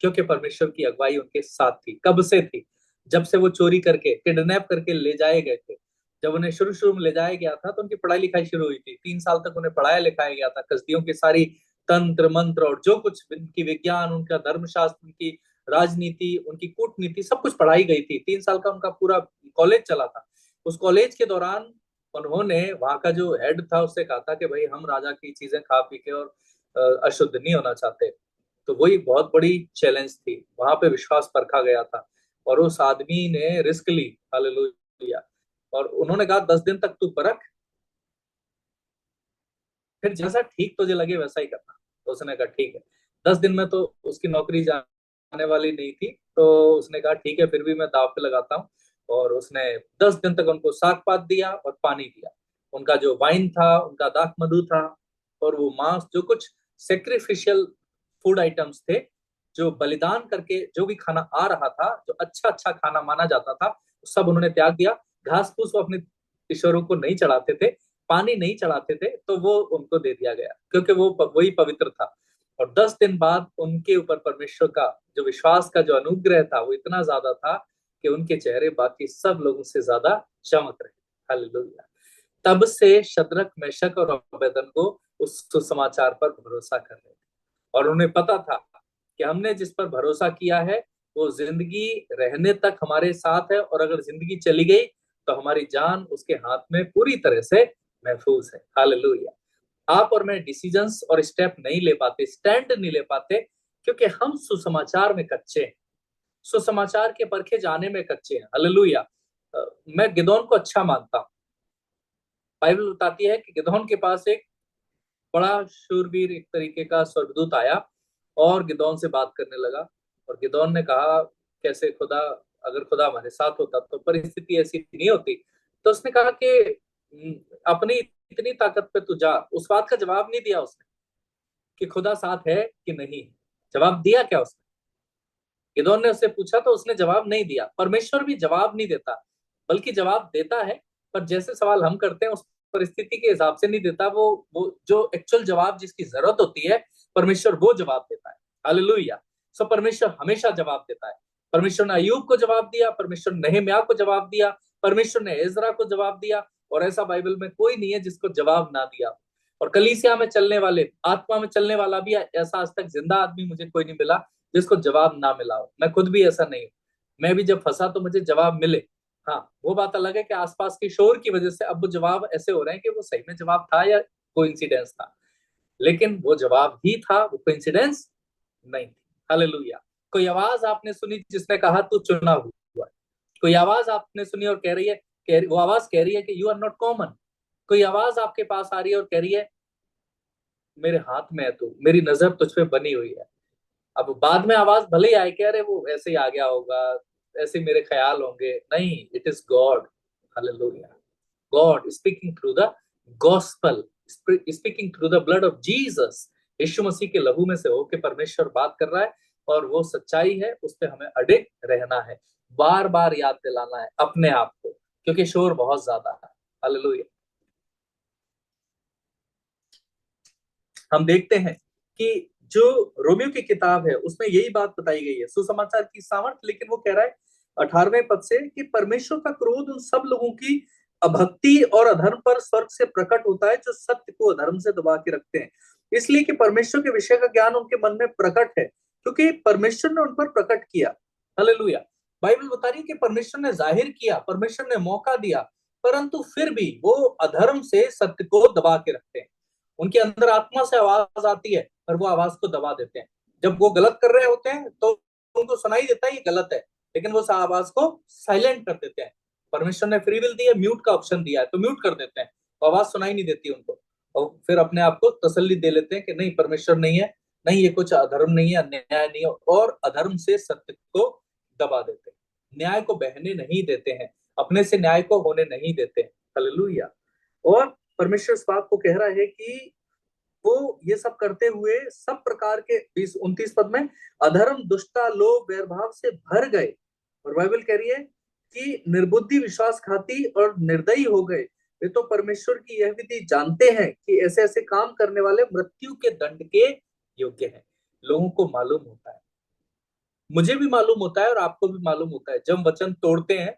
क्योंकि परमेश्वर की अगुवाई उनके साथ थी। कब से थी? जब से वो चोरी करके, किडनैप करके ले जाए गए थे। जब उन्हें शुरू शुरू में ले जाया गया था तो उनकी पढ़ाई लिखाई शुरू हुई थी। 3 साल तक उन्हें पढ़ाया लिखाया गया था। कसदियों की सारी तंत्र मंत्र और जो कुछ उनकी विज्ञान, उनका धर्मशास्त्र, उनकी राजनीति, उनकी कूटनीति, सब कुछ पढ़ाई गई थी। 3 साल का उनका पूरा कॉलेज चला था। उस कॉलेज के दौरान उन्होंने वहां का जो हेड था उससे कहा था कि भाई, हम राजा की चीजें खा पी के और अशुद्ध नहीं होना चाहते। तो वही बहुत बड़ी चैलेंज थी। वहां पे विश्वास परखा गया था, और उस आदमी ने रिस्क ली। हालेलुया। और उन्होंने कहा, 10 दिन तक तू परख, फिर जैसा ठीक तुझे लगे वैसा ही करना। तो उसने कहा ठीक है। 10 दिन में तो उसकी नौकरी जाने वाली नहीं थी, तो उसने कहा ठीक है, फिर भी मैं दाव पे लगाता हूँ। और उसने 10 दिन तक उनको साग पात दिया और पानी दिया। उनका जो वाइन था, उनका दाख मधु था, और वो मांस, जो कुछ सेक्रीफिशियल फूड आइटम्स थे, जो बलिदान करके जो भी खाना आ रहा था, जो अच्छा अच्छा खाना माना जाता था, सब उन्होंने त्याग दिया। घास फूस वो अपने ईश्वरों को नहीं चढ़ाते थे, पानी नहीं चढ़ाते थे, तो वो उनको दे दिया गया, क्योंकि वो वही पवित्र था। और 10 दिन बाद उनके ऊपर परमेश्वर का जो विश्वास का जो अनुग्रह था, वो इतना ज्यादा था कि उनके चेहरे बाकी सब लोगों से ज्यादा चमक रहे। हालेलुया। तब से शद्रक, मेशक और अबेदनगो उस सुसमाचार पर भरोसा कर रहे थे, और उन्हें पता था कि हमने जिस पर भरोसा किया है वो जिंदगी रहने तक हमारे साथ है, और अगर जिंदगी चली गई तो हमारी जान उसके हाथ में पूरी तरह से महफूज है। हालेलुया। आप और मैं डिसीजंस और स्टेप नहीं ले पाते, स्टैंड नहीं ले पाते, क्योंकि हम सुसमाचार में कच्चे हैं, सुसमाचार के परखे जाने में कच्चे हैं। हालेलुया। मैं गिदोन को अच्छा मानता हूँ। बाइबल बताती है कि गिदोन के पास एक बड़ा शूरवीर, एक तरीके का स्वर्गदूत आया और गिदोन से बात करने लगा। और गिदोन ने कहा, कैसे खुदा, अगर खुदा हमारे साथ होता तो परिस्थिति ऐसी नहीं होती। तो उसने कहा कि अपनी इतनी ताकत पे तू जा। उस बात का जवाब नहीं दिया उसने कि खुदा साथ है कि नहीं। जवाब दिया क्या उसने? गिदोन ने उससे पूछा तो उसने जवाब नहीं दिया। परमेश्वर भी जवाब नहीं देता, बल्कि जवाब देता है, पर जैसे सवाल हम करते हैं उस परिस्थिति के हिसाब से नहीं देता। वो जो एक्चुअल जवाब जिसकी जरूरत होती है, परमेश्वर वो जवाब देता है। हालेलुया। सो परमेश्वर हमेशा जवाब देता है। परमेश्वर ने अय्यूब को जवाब दिया, परमेश्वर ने नेहम्याह को जवाब दिया, परमेश्वर ने एजरा को जवाब दिया, और ऐसा बाइबल में कोई नहीं है जिसको जवाब ना दिया। और कलीसिया में चलने वाले, आत्मा में चलने वाला भी ऐसा आज तक जिंदा आदमी मुझे कोई नहीं मिला जिसको जवाब ना मिला हो। मैं खुद भी ऐसा नहीं हूं। मैं भी जब फंसा तो मुझे जवाब मिले। हाँ, वो बात अलग है कि आसपास के शोर की वजह से अब वो जवाब ऐसे हो रहे हैं कि वो सही में जवाब था या कोइंसिडेंस था, लेकिन वो जवाब ही था, वो कोइंसिडेंस नहीं थी। हालेलुया। कोई आवाज आपने सुनी जिसने कहा तू चुना हुआ है। कोई आवाज आपने सुनी और कह रही है, वो आवाज कह रही है कि यू आर नॉट कॉमन। कोई आवाज आपके पास आ रही है और कह रही है मेरे हाथ में है तू, मेरी नजर तुझ पे बनी हुई है। अब बाद में आवाज भले ही आए कि अरे वो ऐसे ही आ गया होगा, ऐसे मेरे ख्याल होंगे, नहीं, it is God. Hallelujah. God speaking through the gospel, speaking through the blood of Jesus. यीशु मसीह के लहू में से होके परमेश्वर बात कर रहा है, और वो सच्चाई है, उस पर हमें अडिग रहना है, बार बार याद दिलाना है अपने आप को, क्योंकि शोर बहुत ज्यादा है। हालेलुया। हम देखते हैं कि जो रोमियो की किताब है उसमें यही बात बताई गई है, सुसमाचार की सामर्थ। लेकिन वो कह रहा है 18वें पद से कि परमेश्वर का क्रोध उन सब लोगों की अभक्ति और अधर्म पर स्वर्ग से प्रकट होता है जो सत्य को अधर्म से दबा के रखते हैं, इसलिए कि परमेश्वर के विषय का ज्ञान उनके मन में प्रकट है, क्योंकि परमेश्वर ने उन पर प्रकट किया। हालेलुया। बाइबल बता रही है कि परमेश्वर ने जाहिर किया, परमेश्वर ने मौका दिया, परंतु फिर भी वो अधर्म से सत्य को दबा के रखते हैं। उनके अंदर आत्मा से आवाज आती है और वो आवाज को दबा देते हैं। जब वो गलत कर रहे होते हैं तो उनको सुनाई देता है ये गलत है, लेकिन वो उस आवाज को साइलेंट कर देते हैं। परमेश्वर ने फ्री विल दी है, म्यूट का ऑप्शन दिया है, तो म्यूट कर देते हैं, तो आवाज सुनाई नहीं देती उनको, और फिर अपने आप को तसल्ली दे लेते हैं कि नहीं, परमेश्वर नहीं है, नहीं ये कुछ अधर्म नहीं है, अन्याय नहीं है, और अधर्म से सत्य को दबा देते हैं, न्याय को बहने नहीं देते हैं, अपने से न्याय को होने नहीं देते हैं। हालेलुया। और परमेश्वर इस बात को कह रहा है कि वो ये सब करते हुए सब प्रकार के 20-29 पद में अधर्म, दुष्टता, लोभ, वैरभाव से भर गए, और बाइबल कह रही है कि निर्बुद्धि, विश्वासघाती और निर्दयी हो गए। वे तो परमेश्वर की यह विधि जानते हैं कि ऐसे ऐसे काम करने वाले मृत्यु के दंड के योग्य हैं। लोगों को मालूम होता है, मुझे भी मालूम होता है और आपको भी मालूम होता है, जब हम वचन तोड़ते हैं,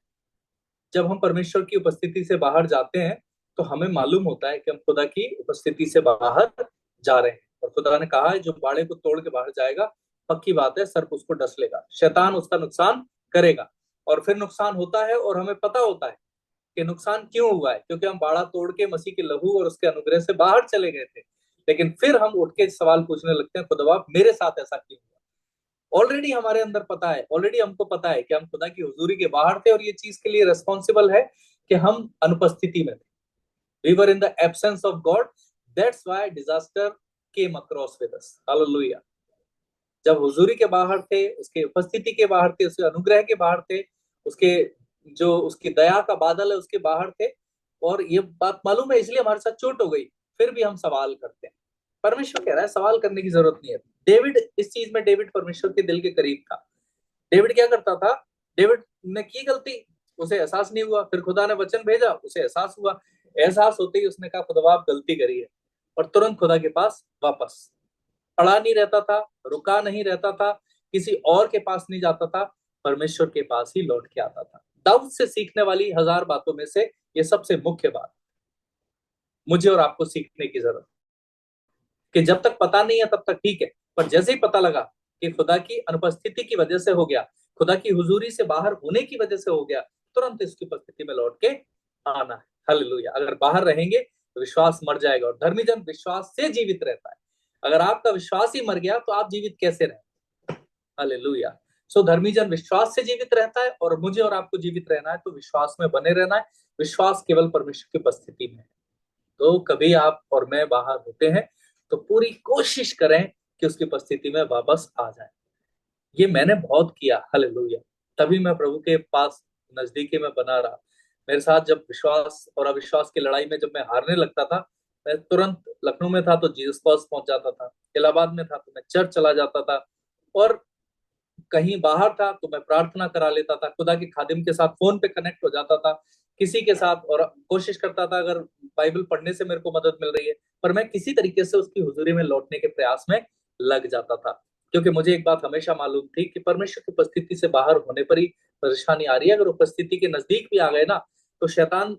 जब हम परमेश्वर की उपस्थिति से बाहर जाते हैं, तो हमें मालूम होता है कि हम खुदा की उपस्थिति से बाहर जा रहे हैं। और खुदा ने कहा है जो बाड़े को तोड़ के बाहर जाएगा, पक्की बात है सर्प उसको डस लेगा, शैतान उसका नुकसान करेगा, और फिर नुकसान होता है, और हमें पता होता है कि नुकसान क्यों हुआ है, क्योंकि हम बाड़ा तोड़ के मसीह के लहू और उसके अनुग्रह से बाहर चले गए थे। लेकिन फिर हम उठ के सवाल पूछने लगते हैं, खुदा मेरे साथ ऐसा क्यों हुआ। ऑलरेडी हमारे अंदर पता है, ऑलरेडी हमको पता है कि हम खुदा की हुजूरी के बाहर थे, और ये चीज के लिए रिस्पॉन्सिबल है कि हम अनुपस्थिति में थे। We were in the absence of God. That's why disaster came across with us. Hallelujah. जब हुजूरी के बाहर थे, उसके उपस्थिति के बाहर थे, उसके अनुग्रह के बाहर थे, उसके जो उसकी दया का बादल है उसके बाहर थे, और ये बात मालूम है, इसलिए हमारे साथ चोट हो गई, फिर भी हम सवाल करते हैं। परमेश्वर कह रहा है सवाल करने की जरूरत नहीं है। डेविड, इस चीज में डेविड परमेश्वर के दिल के करीब था। डेविड क्या करता था, डेविड ने की गलती, उसे एहसास नहीं हुआ, फिर खुदा ने वचन भेजा, उसे एहसास हुआ, एहसास होते ही उसने कहा खुदा आप गलती करी है, और तुरंत खुदा के पास वापस पड़ा नहीं रहता था, रुका नहीं रहता था, किसी और के पास नहीं जाता था, परमेश्वर के पास ही लौट के आता था। दाऊद से सीखने वाली 1000 बातों में से ये सबसे मुख्य बात मुझे और आपको सीखने की जरूरत, कि जब तक पता नहीं है तब तक ठीक है, पर जैसे ही पता लगा कि खुदा की अनुपस्थिति की वजह से हो गया, खुदा की हुजूरी से बाहर होने की वजह से हो गया, तुरंत इसकी उपस्थिति में लौट के आना है। हालेलुया। अगर बाहर रहेंगे तो विश्वास मर जाएगा, और धर्मी जन विश्वास से जीवित रहता है। अगर आपका विश्वास ही मर गया तो आप जीवित कैसे रहे। हालेलुया। सो धर्मी जन विश्वास से जीवित रहता है, और मुझे और आपको जीवित रहना है तो विश्वास में बने रहना है। विश्वास केवल परमेश्वर की उपस्थिति में है। तो कभी आप और मैं बाहर होते हैं तो पूरी कोशिश करें कि उसकी उपस्थिति में वापस आ जाए। ये मैंने बहुत किया। हालेलुया। तभी मैं प्रभु के पास नजदीकी में बना रहा। मेरे साथ जब विश्वास और अविश्वास की लड़ाई में जब मैं हारने लगता था, मैं तुरंत, लखनऊ में था तो जीसस पास पहुंच जाता था, इलाहाबाद में था तो मैं चर्च चला जाता था, और कहीं बाहर था तो मैं प्रार्थना करा लेता था, खुदा के खादिम के साथ फोन पे कनेक्ट हो जाता था किसी के साथ, और कोशिश करता था अगर बाइबल पढ़ने से मेरे को मदद मिल रही है, पर मैं किसी तरीके से उसकी हुजूरी में लौटने के प्रयास में लग जाता था, क्योंकि मुझे एक बात हमेशा मालूम थी कि परमेश्वर की उपस्थिति से बाहर होने पर ही परेशानी आ रही है। अगर उपस्थिति के नजदीक भी आ गए ना, तो शैतान,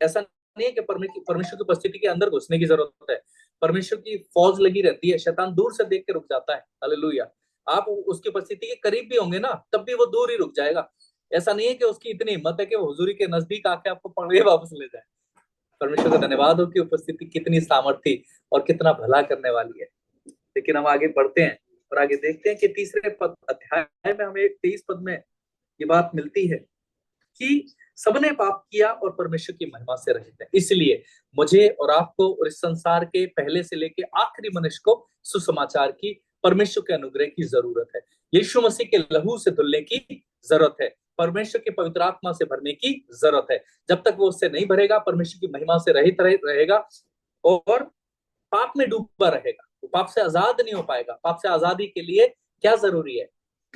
ऐसा नहीं है कि परमेश्वर की उपस्थिति के अंदर घुसने की जरूरत है, परमेश्वर की फौज लगी रहती है, शैतान दूर से देख के रुक जाता है। हालेलुया। आप उसकी उपस्थिति के करीब भी होंगे ना, तब भी वो दूर ही रुक जाएगा। ऐसा नहीं है कि उसकी इतनी हिम्मत है कि वो हुजूरी के नजदीक आके आपको पकड़ के वापस ले जाए। परमेश्वर का धन्यवाद हो कि उपस्थिति कितनी सामर्थी और कितना भला करने वाली है। लेकिन हम आगे बढ़ते हैं और आगे देखते हैं कि तीसरे पद अध्याय में हमें 23 पद में ये बात मिलती है कि सबने पाप किया और परमेश्वर की महिमा से रहित है, इसलिए मुझे और आपको और इस संसार के पहले से लेके आखिरी मनुष्य को सुसमाचार की, परमेश्वर के अनुग्रह की जरूरत है। यीशु मसीह के लहू से धुलने की जरूरत है, परमेश्वर के पवित्र आत्मा से भरने की जरूरत है। जब तक वो उससे नहीं भरेगा, परमेश्वर की महिमा से रहित रहेगा और पाप में डूबा रहेगा, वो पाप से आजाद नहीं हो पाएगा। पाप से आजादी के लिए क्या जरूरी है?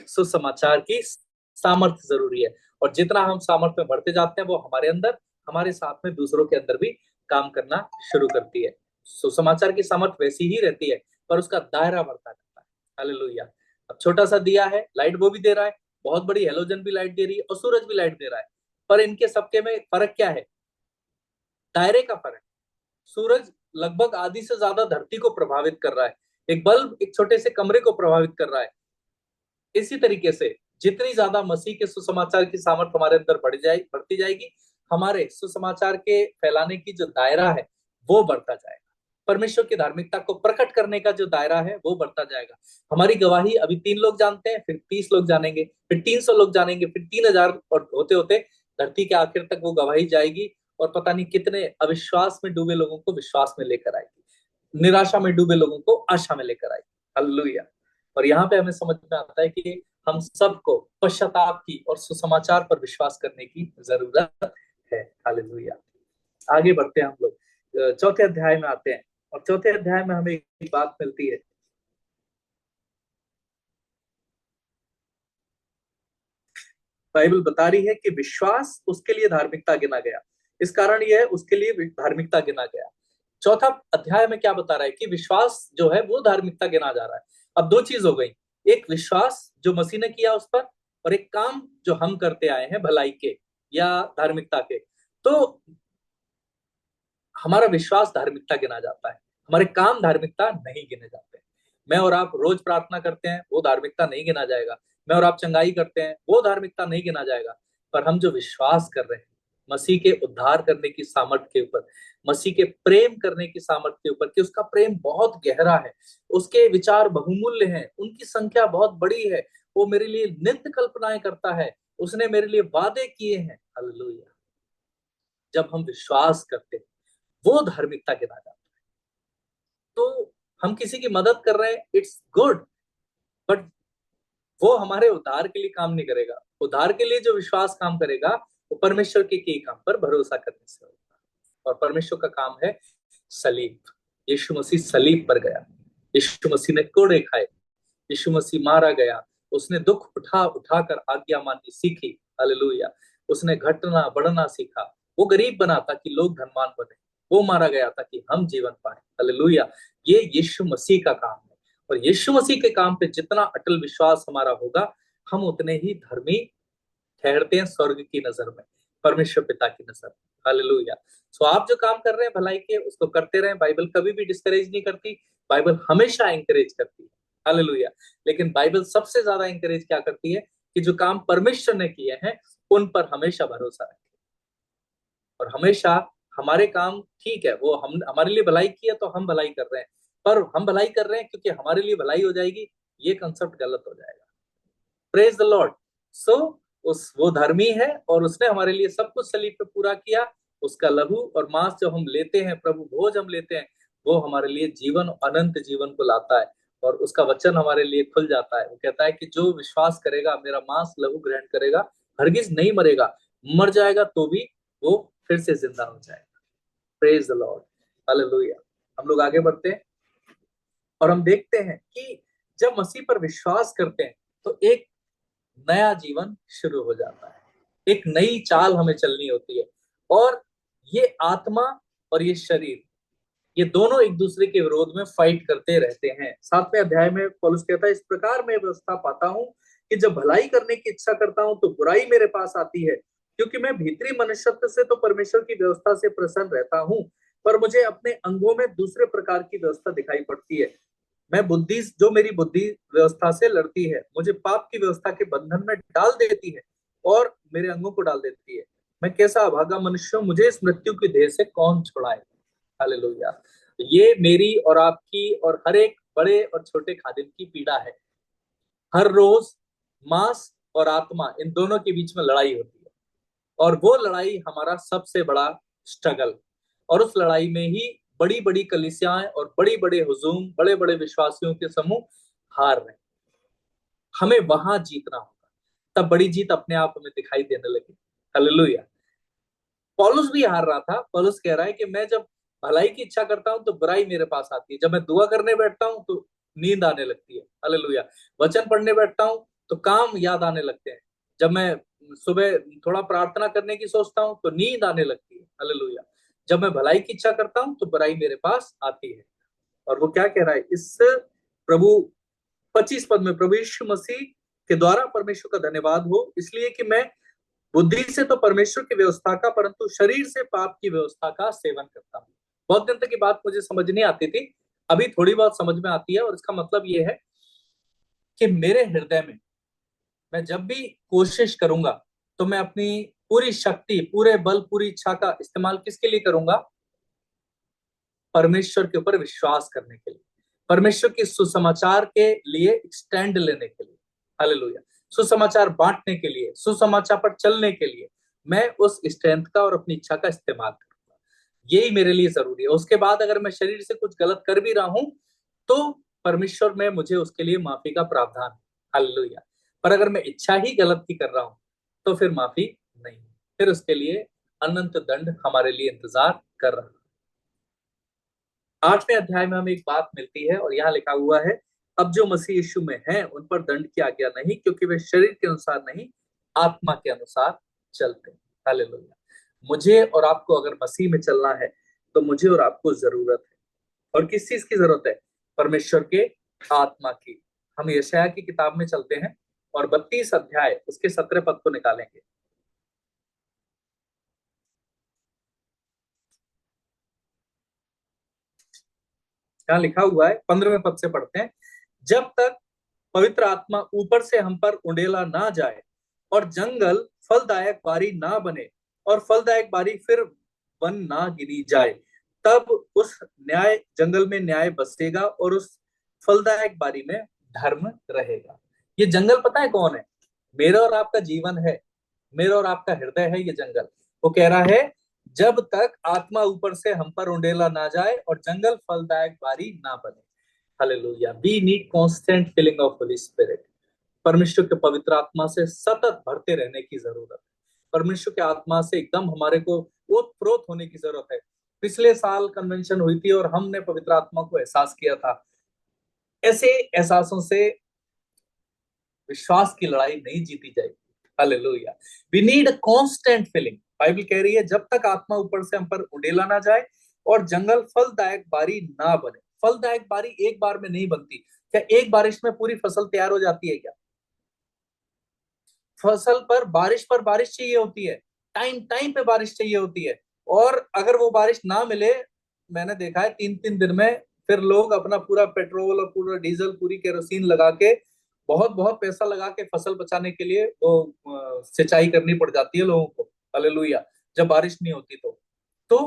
सुसमाचार की सामर्थ्य जरूरी है। और जितना हम सामर्थ्य में बढ़ते जाते हैं, वो हमारे अंदर, हमारे साथ में दूसरों के अंदर भी काम करना शुरू करती है। सुसमाचार की सामर्थ्य वैसी ही रहती है, पर उसका दायरा बढ़ता जाता है। हालेलुया। अब छोटा सा दिया है, लाइट वो भी दे रहा है, बहुत बड़ी हेलोजन भी लाइट दे रही है और सूरज भी लाइट दे रहा है, पर इनके सबके में फर्क क्या है? दायरे का फर्क। सूरज लगभग आधी से ज्यादा धरती को प्रभावित कर रहा है, एक बल्ब एक छोटे से कमरे को प्रभावित कर रहा है। इसी तरीके से जितनी ज्यादा मसीह के सुसमाचार की सामर्थ्य हमारे अंदर बढ़ती जाएगी, हमारे सुसमाचार के फैलाने की जो दायरा है वो बढ़ता जाएगा। परमेश्वर की धार्मिकता को प्रकट करने का जो दायरा है वो बढ़ता जाएगा। हमारी गवाही अभी 3 लोग जानते हैं, फिर 30 लोग जानेंगे, फिर 300 लोग जानेंगे, फिर 3000, और होते होते धरती के आखिर तक वो गवाही जाएगी और पता नहीं कितने अविश्वास में डूबे लोगों को विश्वास में लेकर आएगी, निराशा में डूबे लोगों को आशा में लेकर आएगी। हालेलुया। और यहाँ पे हमें समझ में आता है कि हम सबको पश्चाताप की और सुसमाचार पर विश्वास करने की जरूरत है। हालेलुया। आगे बढ़ते हैं हम लोग, चौथे अध्याय में आते हैं और चौथे अध्याय में हमें एक बात मिलती है। बाइबल बता रही है कि विश्वास उसके लिए धार्मिकता गिना गया, इस कारण यह उसके लिए धार्मिकता गिना गया। चौथा अध्याय में क्या बता रहा है कि विश्वास जो है वो धार्मिकता गिना जा रहा है। अब दो चीज हो गई, एक विश्वास जो मसीह ने किया उस पर, और एक काम जो हम करते आए हैं भलाई के या धार्मिकता के। तो हमारा विश्वास धार्मिकता गिना जाता है, हमारे काम धार्मिकता नहीं गिने जाते। मैं और आप रोज प्रार्थना करते हैं, वो धार्मिकता नहीं गिना जाएगा। मैं और आप चंगाई करते हैं, वो धार्मिकता नहीं गिना जाएगा। पर हम जो विश्वास कर रहे हैं मसीह के उद्धार करने की सामर्थ्य के ऊपर, मसीह के प्रेम करने की सामर्थ्य के ऊपर, कि उसका प्रेम बहुत गहरा है, उसके विचार बहुमूल्य हैं, उनकी संख्या बहुत बड़ी है, वो मेरे लिए नित्य कल्पनाएं करता है, उसने मेरे लिए वादे किए हैं। हालेलुया। जब हम विश्वास करते हैं वो धार्मिकता गिना जाता है। तो हम किसी की मदद कर रहे हैं, इट्स गुड, बट वो हमारे उद्धार के लिए काम नहीं करेगा। उद्धार के लिए जो विश्वास काम करेगा वो परमेश्वर के किए काम पर भरोसा करने से होगा। और परमेश्वर का काम है सलीब। यीशु मसीह सलीब पर गया, यीशु मसीह ने कोड़े खाए, यीशु मसीह मारा गया, उसने दुख उठा उठा कर आज्ञा माननी सीखी। हालेलुया। उसने घटना बढ़ना सीखा, वो गरीब बना ताकि लोग धनवान बने, वो मारा गया ताकि हम जीवन पाए। हालेलुया। ये यीशु मसीह का काम है, और यीशु मसीह के काम पे जितना अटल विश्वास हमारा होगा, हम उतने ही धर्मी ठहरते हैं स्वर्ग की नजर में, परमेश्वर पिता की नजर में। हालेलुया। सो आप जो काम कर रहे हैं भलाई के, उसको करते रहें। बाइबल कभी भी डिस्करेज नहीं करती, बाइबल हमेशा इंकरेज करती है। हालेलुया। लेकिन बाइबल सबसे ज्यादा इंकरेज क्या करती है कि जो काम परमेश्वर ने किए हैं उन पर हमेशा भरोसा रखें। और हमेशा हमारे काम ठीक है, वो हम हमारे लिए भलाई की है तो हम भलाई कर रहे हैं, पर हम भलाई कर रहे हैं क्योंकि हमारे लिए भलाई हो जाएगी, ये कंसेप्ट गलत हो जाएगा। Praise the Lord. सो उस वो धर्मी है और उसने हमारे लिए सब कुछ सलीब पे पूरा किया। उसका लहू और मांस जब हम लेते हैं, प्रभु भोज हम लेते हैं, वो हमारे लिए जीवन, अनंत जीवन को लाता है। और उसका वचन हमारे लिए खुल जाता है, वो कहता है कि जो विश्वास करेगा, मेरा मांस लहू ग्रहण करेगा, हरगिज नहीं मरेगा, मर जाएगा तो भी वो फिर से जिंदा हो जाएगा। Praise the Lord. हालेलुया। हम लोग आगे बढ़ते हैं और हम देखते हैं कि जब मसीह पर विश्वास करते हैं तो एक नया जीवन शुरू हो जाता है, एक नई चाल हमें चलनी होती है। और ये आत्मा और ये शरीर, ये दोनों एक दूसरे के विरोध में फाइट करते रहते हैं। 7वें अध्याय में पौलुस कहता है, इस प्रकार मैं व्यवस्था पाता हूं कि जब भलाई करने की इच्छा करता हूं तो बुराई मेरे पास आती है, क्योंकि मैं भीतरी मनुष्यत्व से तो परमेश्वर की व्यवस्था से प्रसन्न रहता हूं, पर मुझे अपने अंगों में दूसरे प्रकार की व्यवस्था दिखाई पड़ती है। मैं बुद्धि, जो मेरी बुद्धि व्यवस्था से लड़ती है, मुझे पाप की व्यवस्था के बंधन में डाल देती है। और मेरे अंगों को डाल देती है। मैं कैसा अभागा मनुष्य हूं, मुझे इस मृत्यु की देह से कौन छुड़ाए। हालेलुया। ये मेरी और आपकी और हर एक बड़े और छोटे खादिम की पीड़ा है। हर रोज मांस और आत्मा, इन दोनों के बीच में लड़ाई होती है, और वो लड़ाई हमारा सबसे बड़ा स्ट्रगल। और उस लड़ाई में ही बड़ी बड़ी कलीसियाएं और बड़ी बड़े हुजूम, बड़े बड़े विश्वासियों के समूह हार रहे हैं। हमें वहां जीतना होगा, तब बड़ी जीत अपने आप हमें दिखाई देने लगी। हालेलुया। पौलुस भी हार रहा था। पौलुस कह रहा है कि मैं जब भलाई की इच्छा करता हूं तो बुराई मेरे पास आती है, जब मैं दुआ करने बैठता हूं तो नींद आने लगती है। हालेलुया। वचन पढ़ने बैठता हूं तो काम याद आने लगते हैं। जब मैं सुबह थोड़ा प्रार्थना करने की सोचता हूं तो नींद आने लगती है। हालेलुया। जब मैं भलाई की इच्छा करता हूं तो बुराई मेरे पास आती है। और वो क्या कह रहा है इस प्रभु 25 पद में, प्रभु यीशु मसीह के द्वारा परमेश्वर का धन्यवाद हो, इसलिए कि मैं बुद्धि से तो परमेश्वर की व्यवस्था का, परंतु शरीर से पाप की व्यवस्था का सेवन करता हूँ। बहुत दिन तक की बात मुझे समझ नहीं आती थी, अभी थोड़ी बहुत समझ में आती है। और इसका मतलब ये है कि मेरे हृदय में मैं जब भी कोशिश करूंगा तो मैं अपनी पूरी शक्ति, पूरे बल, पूरी इच्छा का इस्तेमाल किसके लिए करूंगा? परमेश्वर के ऊपर विश्वास करने के लिए, परमेश्वर के सुसमाचार के लिए स्टैंड लेने के लिए। हालेलुया। सुसमाचार बांटने के लिए, सुसमाचार पर चलने के लिए मैं उस स्ट्रेंथ का और अपनी इच्छा का इस्तेमाल करूंगा। यही मेरे लिए जरूरी है। उसके बाद अगर मैं शरीर से कुछ गलत कर भी रहा हूं तो परमेश्वर में मुझे उसके लिए माफी का प्रावधान है। हालेलुया। पर अगर मैं इच्छा ही गलत की कर रहा हूं तो फिर माफी नहीं, फिर उसके लिए अनंत दंड हमारे लिए इंतजार कर रहा है। 8वें अध्याय में हमें एक बात मिलती है और यहाँ लिखा हुआ है, अब जो मसीह यीशु में हैं उन पर दंड की आज्ञा नहीं, क्योंकि वे शरीर के अनुसार नहीं, आत्मा के अनुसार चलते हैं। हालेलुया। मुझे और आपको अगर मसीह में चलना है तो मुझे और आपको जरूरत है। और किस चीज की जरूरत है? परमेश्वर के आत्मा की। हम यशायाह की किताब में चलते हैं और 32 अध्याय उसके 17 पद को निकालेंगे। यहाँ लिखा हुआ है, 15वें पद से पढ़ते हैं। जब तक पवित्र आत्मा ऊपर से हम पर उंडेला ना जाए और जंगल फलदायक बारी ना बने और फलदायक बारी फिर वन ना गिरी जाए, तब उस न्याय जंगल में न्याय बसेगा और उस फलदायक बारी में धर्म रहेगा। ये जंगल पता है कौन है? मेरा और आपका जीवन है, मेरा और आपका हृदय है ये जंगल। वो कह रहा है जब तक आत्मा ऊपर से हम पर उंडेला ना जाए और जंगल फलदायक बारी ना बने। Hallelujah. We need constant filling of Holy Spirit. परमेश्वर के पवित्र आत्मा से सतत भरते रहने की जरूरत है। परमेश्वर के आत्मा से एकदम हमारे को ओतप्रोत होने की जरूरत है। पिछले साल कन्वेंशन हुई थी और हमने पवित्र आत्मा को एहसास किया था। ऐसे एहसासों से विश्वास की लड़ाई नहीं जीती जाएगी। Hallelujah. We need a constant filling. Bible कह रही है जब तक आत्मा ऊपर से हम पर उड़ेला ना जाए और जंगल फलदायक बारी ना बने। फलदायक बारी एक बार में नहीं बनती। क्या एक बारिश में पूरी फसल तैयार हो जाती है क्या? फसल पर बारिश चाहिए होती है, टाइम टाइम पे बारिश चाहिए होती है। और अगर वो बारिश ना मिले, मैंने देखा है 3-3 दिन में फिर लोग अपना पूरा पेट्रोल और पूरा डीजल, पूरी केरोसिन लगा के, बहुत बहुत पैसा लगा के फसल बचाने के लिए वो सिंचाई करनी पड़ जाती है लोगों को। हालेलुया। जब बारिश नहीं होती तो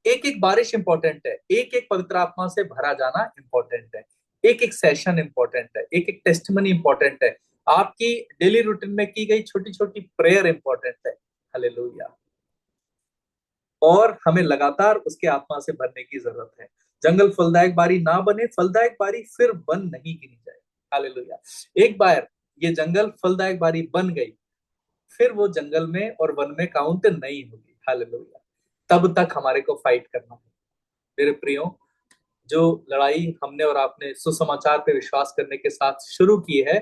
एक एक बारिश इंपॉर्टेंट है, एक एक पवित्र आत्मा से भरा जाना इंपॉर्टेंट है, एक एक सेशन इंपॉर्टेंट है, एक एक टेस्टमनी इंपॉर्टेंट है, आपकी डेली रूटीन में की गई छोटी छोटी प्रेयर इंपॉर्टेंट है। हालेलुया। और हमें लगातार उसके आत्मा से भरने की जरूरत है। जंगल फलदायक बारी ना बने, फलदायक बारी फिर वन नहीं गिनी जाए। हालेलुया। एक बार ये जंगल फलदायक बारी बन गई, फिर वो जंगल में और वन में काउंट नहीं होगी। हालेलुया। तब तक हमारे को फाइट करना है। मेरे प्रियो, जो लड़ाई हमने और आपने सुसमाचार पे विश्वास करने के साथ शुरू की है,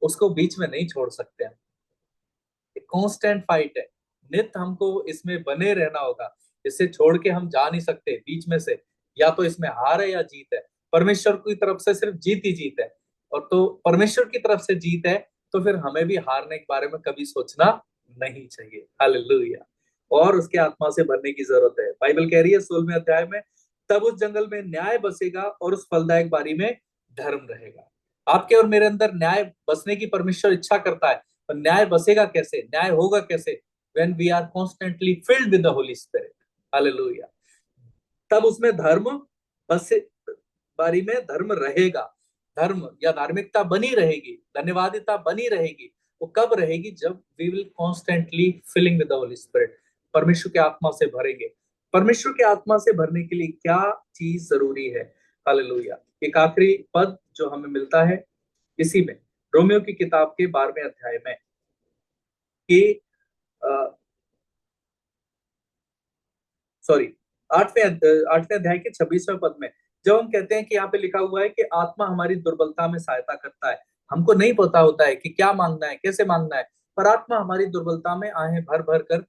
उसको बीच में नहीं छोड़ सकते हैं। कांस्टेंट फाइट है। नित्य हमको इसमें बने रहना होगा। इसे छोड़ के हम जा नहीं सकते बीच में से। या तो इसमें हार है या जीत है। परमेश्वर की तरफ से सिर्फ जीत ही जीत है। और तो परमेश्वर की तरफ से जीत है तो फिर हमें भी हारने के बारे में कभी सोचना नहीं चाहिए। हालेलुया। और उसके आत्मा से भरने की जरूरत है। बाइबल कह रही है 16वें अध्याय में, तब उस जंगल में न्याय बसेगा और उस फलदायक बारी में धर्म रहेगा। आपके और मेरे अंदर न्याय बसने की परमेश्वर इच्छा करता है। और न्याय बसेगा कैसे, न्याय होगा कैसे? When we are constantly filled with the Holy Spirit. Hallelujah. तब उसमें धर्म बसे, बारी में धर्म रहेगा, धर्म या धार्मिकता बनी रहेगी, धन्यवादिता बनी रहेगी। वो कब रहेगी? जब we will constantly filling with the Holy Spirit, परमेश्वर के आत्मा से भरेंगे। परमेश्वर के आत्मा से भरने के लिए क्या चीज जरूरी है? हालेलुया। एक आखिरी पद जो हमें मिलता है इसी में, रोमियो की किताब के 12वें अध्याय में, कि सॉरी 8वें अध्याय के 26वें पद में, जब हम कहते हैं कि यहाँ पे लिखा हुआ है कि आत्मा हमारी दुर्बलता में सहायता करता है। हमको नहीं पता होता है कि क्या मांगना है, कैसे मांगना है, पर आत्मा हमारी दुर्बलता में आहें भर भर कर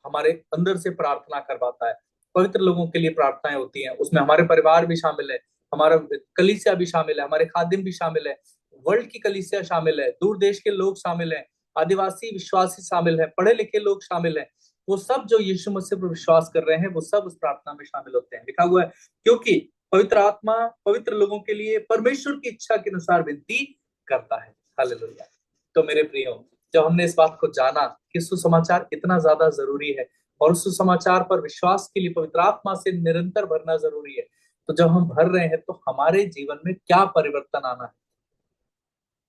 हमारे अंदर से प्रार्थना करवाता है। पवित्र लोगों के लिए प्रार्थनाएं होती हैं, उसमें हमारे परिवार भी शामिल है, हमारा कलीसिया भी शामिल है, हमारे खादिम भी शामिल है, वर्ल्ड की कलीसिया शामिल है, दूर देश के लोग शामिल हैं, आदिवासी विश्वासी शामिल है, पढ़े लिखे लोग शामिल हैं। वो सब जो यीशु मसीह पर विश्वास कर रहे हैं वो सब उस प्रार्थना में शामिल होते हैं। लिखा हुआ है क्योंकि पवित्र आत्मा पवित्र लोगों के लिए परमेश्वर की इच्छा के अनुसार विनती करता है। हालेलुया। तो मेरे प्रियो, जब हमने इस बात को जाना कि सुसमाचार इतना ज्यादा जरूरी है और उस सुसमाचार पर विश्वास के लिए पवित्र आत्मा से निरंतर भरना जरूरी है, तो जब हम भर रहे हैं तो हमारे जीवन में क्या परिवर्तन आना है?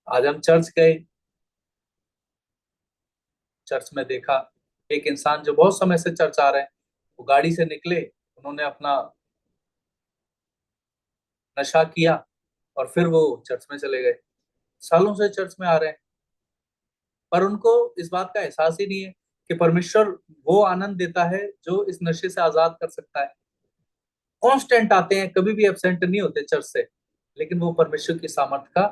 आज हम चर्च गए, चर्च में देखा एक इंसान जो बहुत समय से चर्च आ रहे हैं, वो गाड़ी से निकले, उन्होंने अपना नशा किया और फिर वो चर्च में चले गए। सालों से चर्च में आ रहे हैं, पर उनको इस बात का एहसास ही नहीं है कि परमेश्वर वो आनंद देता है जो इस नशे से आजाद कर सकता है। कांस्टेंट आते हैं, कभी भी एब्सेंट नहीं होते चर्च से, लेकिन वो परमेश्वर की सामर्थ का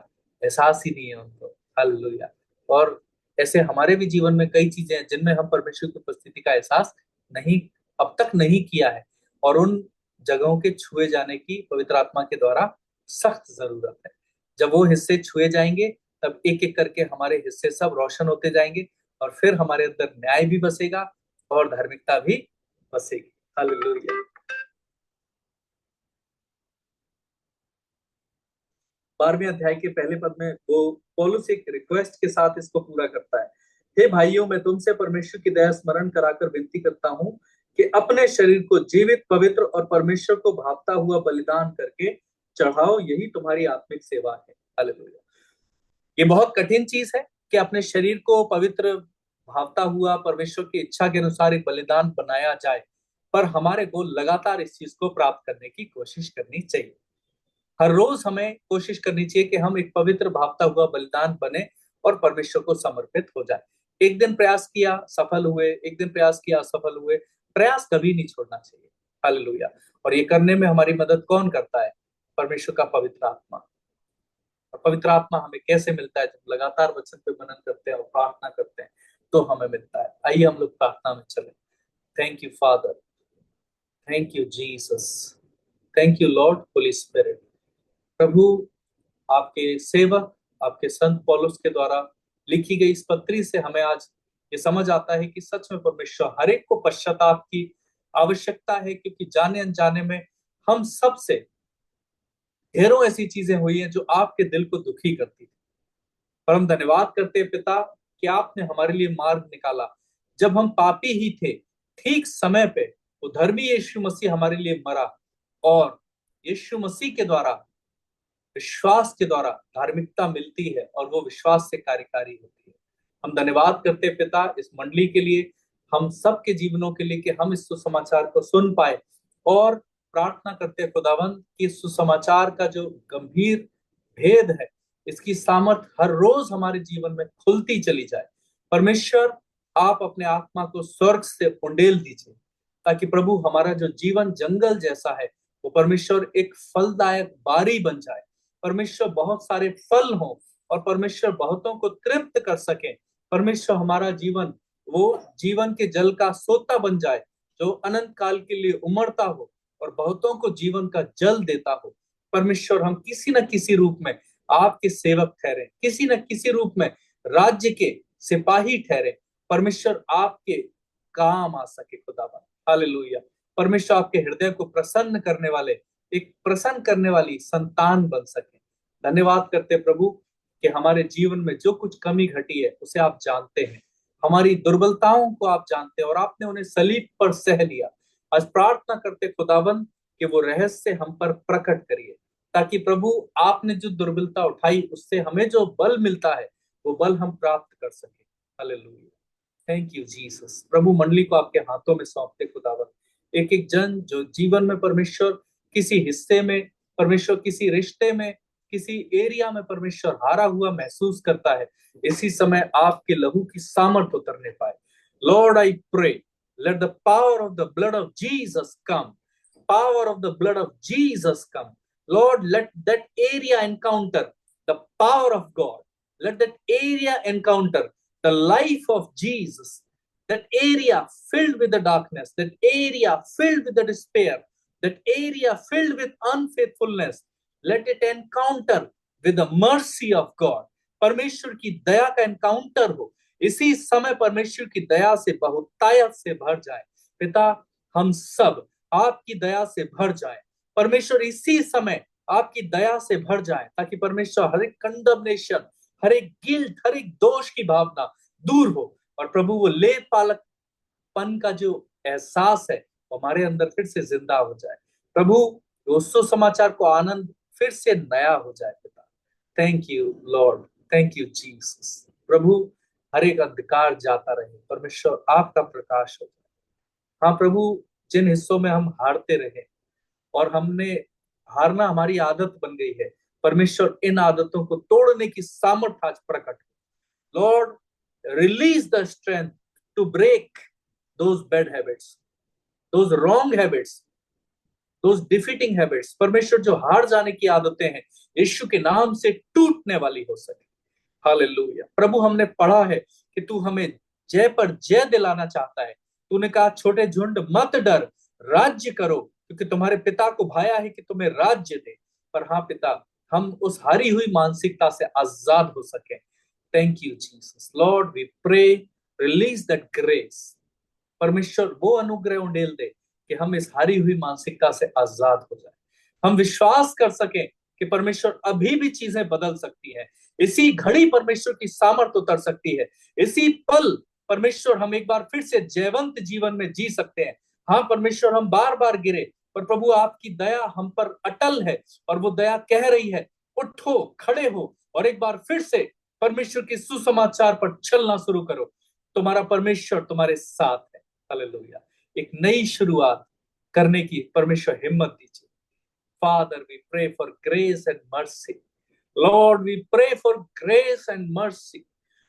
एहसास ही नहीं है उनको। हालेलुया। और ऐसे हमारे भी जीवन में कई चीजें हैं जिनमें हम परमेश्वर की उपस्थिति का एहसास नहीं, अब तक नहीं किया है, और उन जगहों के छुए जाने की पवित्र आत्मा के द्वारा सख्त जरूरत है। जब वो हिस्से छुए जाएंगे तब एक एक करके हमारे हिस्से सब रोशन होते जाएंगे, और फिर हमारे अंदर न्याय भी बसेगा और धार्मिकता भी बसेगी। हालेलुया। 12वें अध्याय के पहले पद में वो पौलुस एक रिक्वेस्ट के साथ इसको पूरा करता है। हे भाइयों, मैं तुमसे परमेश्वर की दया स्मरण कराकर विनती करता हूँ कि अपने शरीर को जीवित, पवित्र और परमेश्वर को भावता हुआ बलिदान करके चढ़ाओ, यही तुम्हारी आत्मिक सेवा है। हालेलुया। ये बहुत कठिन चीज है कि अपने शरीर को पवित्र, भावता हुआ, परमेश्वर की इच्छा के अनुसार एक बलिदान बनाया जाए, पर हमारे को लगातार इस चीज को प्राप्त करने की कोशिश करनी चाहिए। हर रोज हमें कोशिश करनी चाहिए कि हम एक पवित्र, भावता हुआ बलिदान बने और परमेश्वर को समर्पित हो जाए। एक दिन प्रयास किया, सफल हुए, एक दिन प्रयास किया, असफल हुए, प्रयास कभी नहीं छोड़ना चाहिए। हालेलुया। और ये करने में हमारी मदद कौन करता है? परमेश्वर का पवित्र आत्मा। और पवित्र आत्मा हमें कैसे मिलता है? जब लगातार वचन पे मनन करते हैं और प्रार्थना करते हैं तो हमें मिलता है। आइए हम लोग प्रार्थना में चले। Thank you Father, thank you Jesus, thank you Lord Holy Spirit. प्रभु, आपके सेवक, आपके संत पौलुस के द्वारा लिखी गई इस पत्री से हमें आज ये समझ आता है कि सच में परमेश्वर हर एक को पश्चाताप की आवश्यकता है, क्योंकि जाने अनजाने में हम सब से ढेरों ऐसी चीजें हुई हैं जो आपके दिल को दुखी करती थी। पर हम धन्यवाद करते हैं पिता कि आपने हमारे लिए मार्ग निकाला। जब हम पापी ही थे, ठीक समय पे वो धर्मी यीशु मसीह हमारे लिए मरा, और यीशु मसीह के द्वारा, विश्वास के द्वारा धार्मिकता मिलती है और वो विश्वास से कार्यकारी होती है। हम धन्यवाद करते हैं पिता इस मंडली के लिए, हम सबके जीवनों के लिए, कि हम इस सुसमाचार को सुन पाए, और प्रार्थना करते हैं खुदावंद कि इस सुसमाचार का जो गंभीर भेद है, इसकी सामर्थ हर रोज हमारे जीवन में खुलती चली जाए। परमेश्वर, आप अपने आत्मा को स्वर्ग से उंडेल दीजिए, ताकि प्रभु हमारा जो जीवन जंगल जैसा है वो परमेश्वर एक फलदायक बारी बन जाए। परमेश्वर बहुत सारे फल हों और परमेश्वर बहुतों को तृप्त कर सके। परमेश्वर हमारा जीवन वो जीवन के जल का सोता बन जाए, जो अनंत काल के लिए उमड़ता हो और बहुतों को जीवन का जल देता हो। परमेश्वर, हम किसी न किसी रूप में आपके सेवक ठहरे, किसी न किसी रूप में राज्य के सिपाही ठहरे। परमेश्वर आपके काम आ सके खुदावन। हालेलुया। परमेश्वर आपके हृदय को प्रसन्न करने वाले, एक प्रसन्न करने वाली संतान बन सके। धन्यवाद करते प्रभु, कि हमारे जीवन में जो कुछ कमी घटी है उसे आप जानते हैं, हमारी दुर्बलताओं को आप जानते हैं और आपने उन्हें सलीब पर सह लिया। आज प्रार्थना करते खुदावन कि वो रहस्य हम पर प्रकट करिए, ताकि प्रभु आपने जो दुर्बलता उठाई उससे हमें जो बल मिलता है वो बल हम प्राप्त कर सके। Hallelujah, thank you Jesus. प्रभु मंडली को आपके हाथों में सौंपते खुदावन, एक एक जन जो जीवन में परमेश्वर किसी हिस्से में, परमेश्वर किसी रिश्ते में, किसी एरिया में परमेश्वर हारा हुआ महसूस करता है, इसी समय आपके लहू की सामर्थ उतरने पाए। Lord I pray, let the power of the blood of Jesus come, power of the blood of Jesus come. Lord, let that area encounter the power of God. Let that area encounter the life of Jesus. That area filled with the darkness, that area filled with the despair, that area filled with unfaithfulness, let it encounter with the mercy of God. परमेश्वर की दया का encounter हो, इसी समय परमेश्वर की दया से बहुतायत से भर जाए। पिता, हम सब आपकी दया से भर जाए। परमेश्वर इसी समय आपकी दया से भर जाए, ताकि परमेश्वर हर एक कंडमनेशन, हर एक गिल्ट, हर एक दोष की भावना दूर हो और प्रभु वो ले पालकपन का जो एहसास है वो हमारे अंदर फिर से जिंदा हो जाए। प्रभु उस सुसमाचार को आनंद फिर से नया हो जाए। पिता, thank you Lord, thank you Jesus. प्रभु हर एक अंधकार जाता रहे, परमेश्वर आपका प्रकाश हो जाए। हाँ प्रभु, जिन हिस्सों में हम हारते रहे और हमने हारना हमारी आदत बन गई है, परमेश्वर इन आदतों को तोड़ने की सामर्थ्य आज प्रकट हो। Lord, release the strength to break those bad habits, those wrong habits, those defeating habits. परमेश्वर जो हार जाने की आदतें हैं, यीशु के नाम से टूटने वाली हो सके। हालेलुया। प्रभु, हमने पढ़ा है कि तू हमें जय पर जय दिलाना चाहता है। तूने कहा छोटे झुंड मत डर, राज्य करो, क्योंकि तुम्हारे पिता को भाया है कि तुम्हें राज्य दे। पर हाँ पिता, हम उस हारी हुई मानसिकता से आजाद हो सके। Thank you Jesus. Lord we pray, release that grace. परमेश्वर वो अनुग्रह उंडेल दे कि हम इस हारी हुई मानसिकता से आजाद हो जाए। हम विश्वास कर सकें कि परमेश्वर अभी भी चीजें बदल सकती है। इसी घड़ी परमेश्वर की सामर्थ्य उतर सकती है। इसी पल परमेश्वर हम एक बार फिर से जयवंत जीवन में जी सकते हैं। हाँ परमेश्वर, हम बार बार गिरे, पर प्रभु आपकी दया हम पर अटल है और वो दया कह रही है उठो, खड़े हो और एक बार फिर से परमेश्वर के सुसमाचार पर चलना शुरू करो। तुम्हारा परमेश्वर तुम्हारे साथ है। हालेलुया। एक नई शुरुआत करने की परमेश्वर हिम्मत दीजिए। Father, we pray for grace and mercy. Lord, we pray for grace and mercy.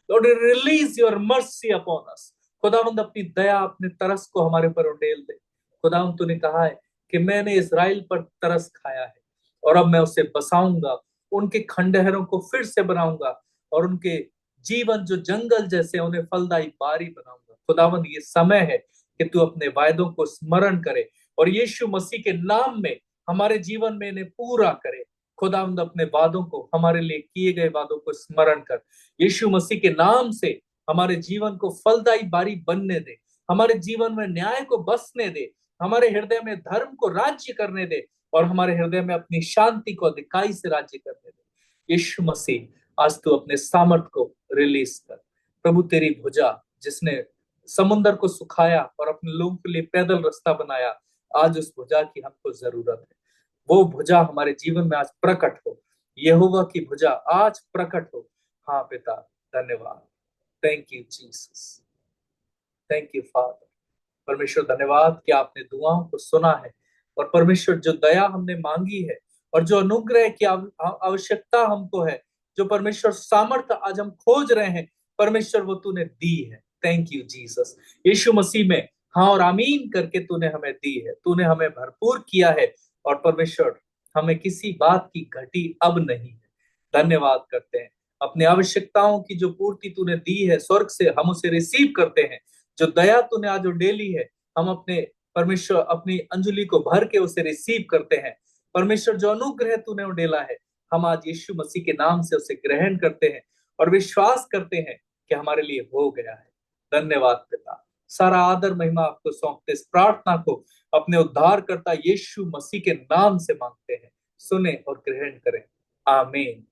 Lord, release your mercy upon us. खुदावंद अपनी दया, अपने तरस को हमारे पर उंडेल दे। खुदावंद, तूने कहा है कि मैंने इजराइल पर तरस खाया है और अब मैं उसे बसाऊंगा, उनके खंडहरों को फिर से बनाऊंगा और उनके जीवन जो जंगल जैसे उन्हें फलदायी बारी बनाऊंगा। खुदावंद, ये समय है कि तू अपने वायदों को स्मरण करे और यीशु मसीह के नाम में हमारे जीवन में इन्हें पूरा करे। खुदावंद, अपने वादों को, हमारे लिए किए गए वादों को स्मरण कर। यीशु मसीह के नाम से हमारे जीवन को फलदायी बारी बनने दे, हमारे जीवन में न्याय को बसने दे, हमारे हृदय में धर्म को राज्य करने दे और हमारे हृदय में अपनी शांति को अधिकाई से राज्य करने दे। यीशु मसीह, आज तू अपने सामर्थ को रिलीज कर। प्रभु, तेरी भुजा जिसने समुद्र को सुखाया और अपने लोगों के लिए पैदल रास्ता बनाया, आज उस भुजा की हमको जरूरत है। वो भुजा हमारे जीवन में आज प्रकट हो। यहोवा की भुजा आज प्रकट हो। हाँ पिता, धन्यवाद। Thank you Jesus, thank you father. परमेश्वर, धन्यवाद कि आपने दुआओं को सुना है और परमेश्वर जो दया हमने मांगी है और जो अनुग्रह की आवश्यकता हमको है, जो परमेश्वर सामर्थ्य आज हम खोज रहे हैं, परमेश्वर वो तूने दी है। Thank you Jesus. यीशु मसीह में हाँ और आमीन करके तूने हमें दी है, तूने हमें भरपूर किया है और परमेश्वर हमें किसी बात की घटी अब नहीं है। धन्यवाद करते हैं। अपनी आवश्यकताओं की जो पूर्ति तूने दी है स्वर्ग से, हम उसे रिसीव करते हैं। जो दया तूने आज उंडेली है, हम अपने परमेश्वर अपनी अंजलि को भर के उसे रिसीव करते हैं। परमेश्वर, जो अनुग्रह तूने उंडेला है, हम आज यीशु मसीह के नाम से उसे ग्रहण करते हैं और विश्वास करते हैं कि हमारे लिए हो गया है। धन्यवाद पिता। सारा आदर महिमा आपको सौंपते इस प्रार्थना को अपने उद्धारकर्ता यीशु मसीह के नाम से मांगते हैं। सुने और ग्रहण करें। आमीन।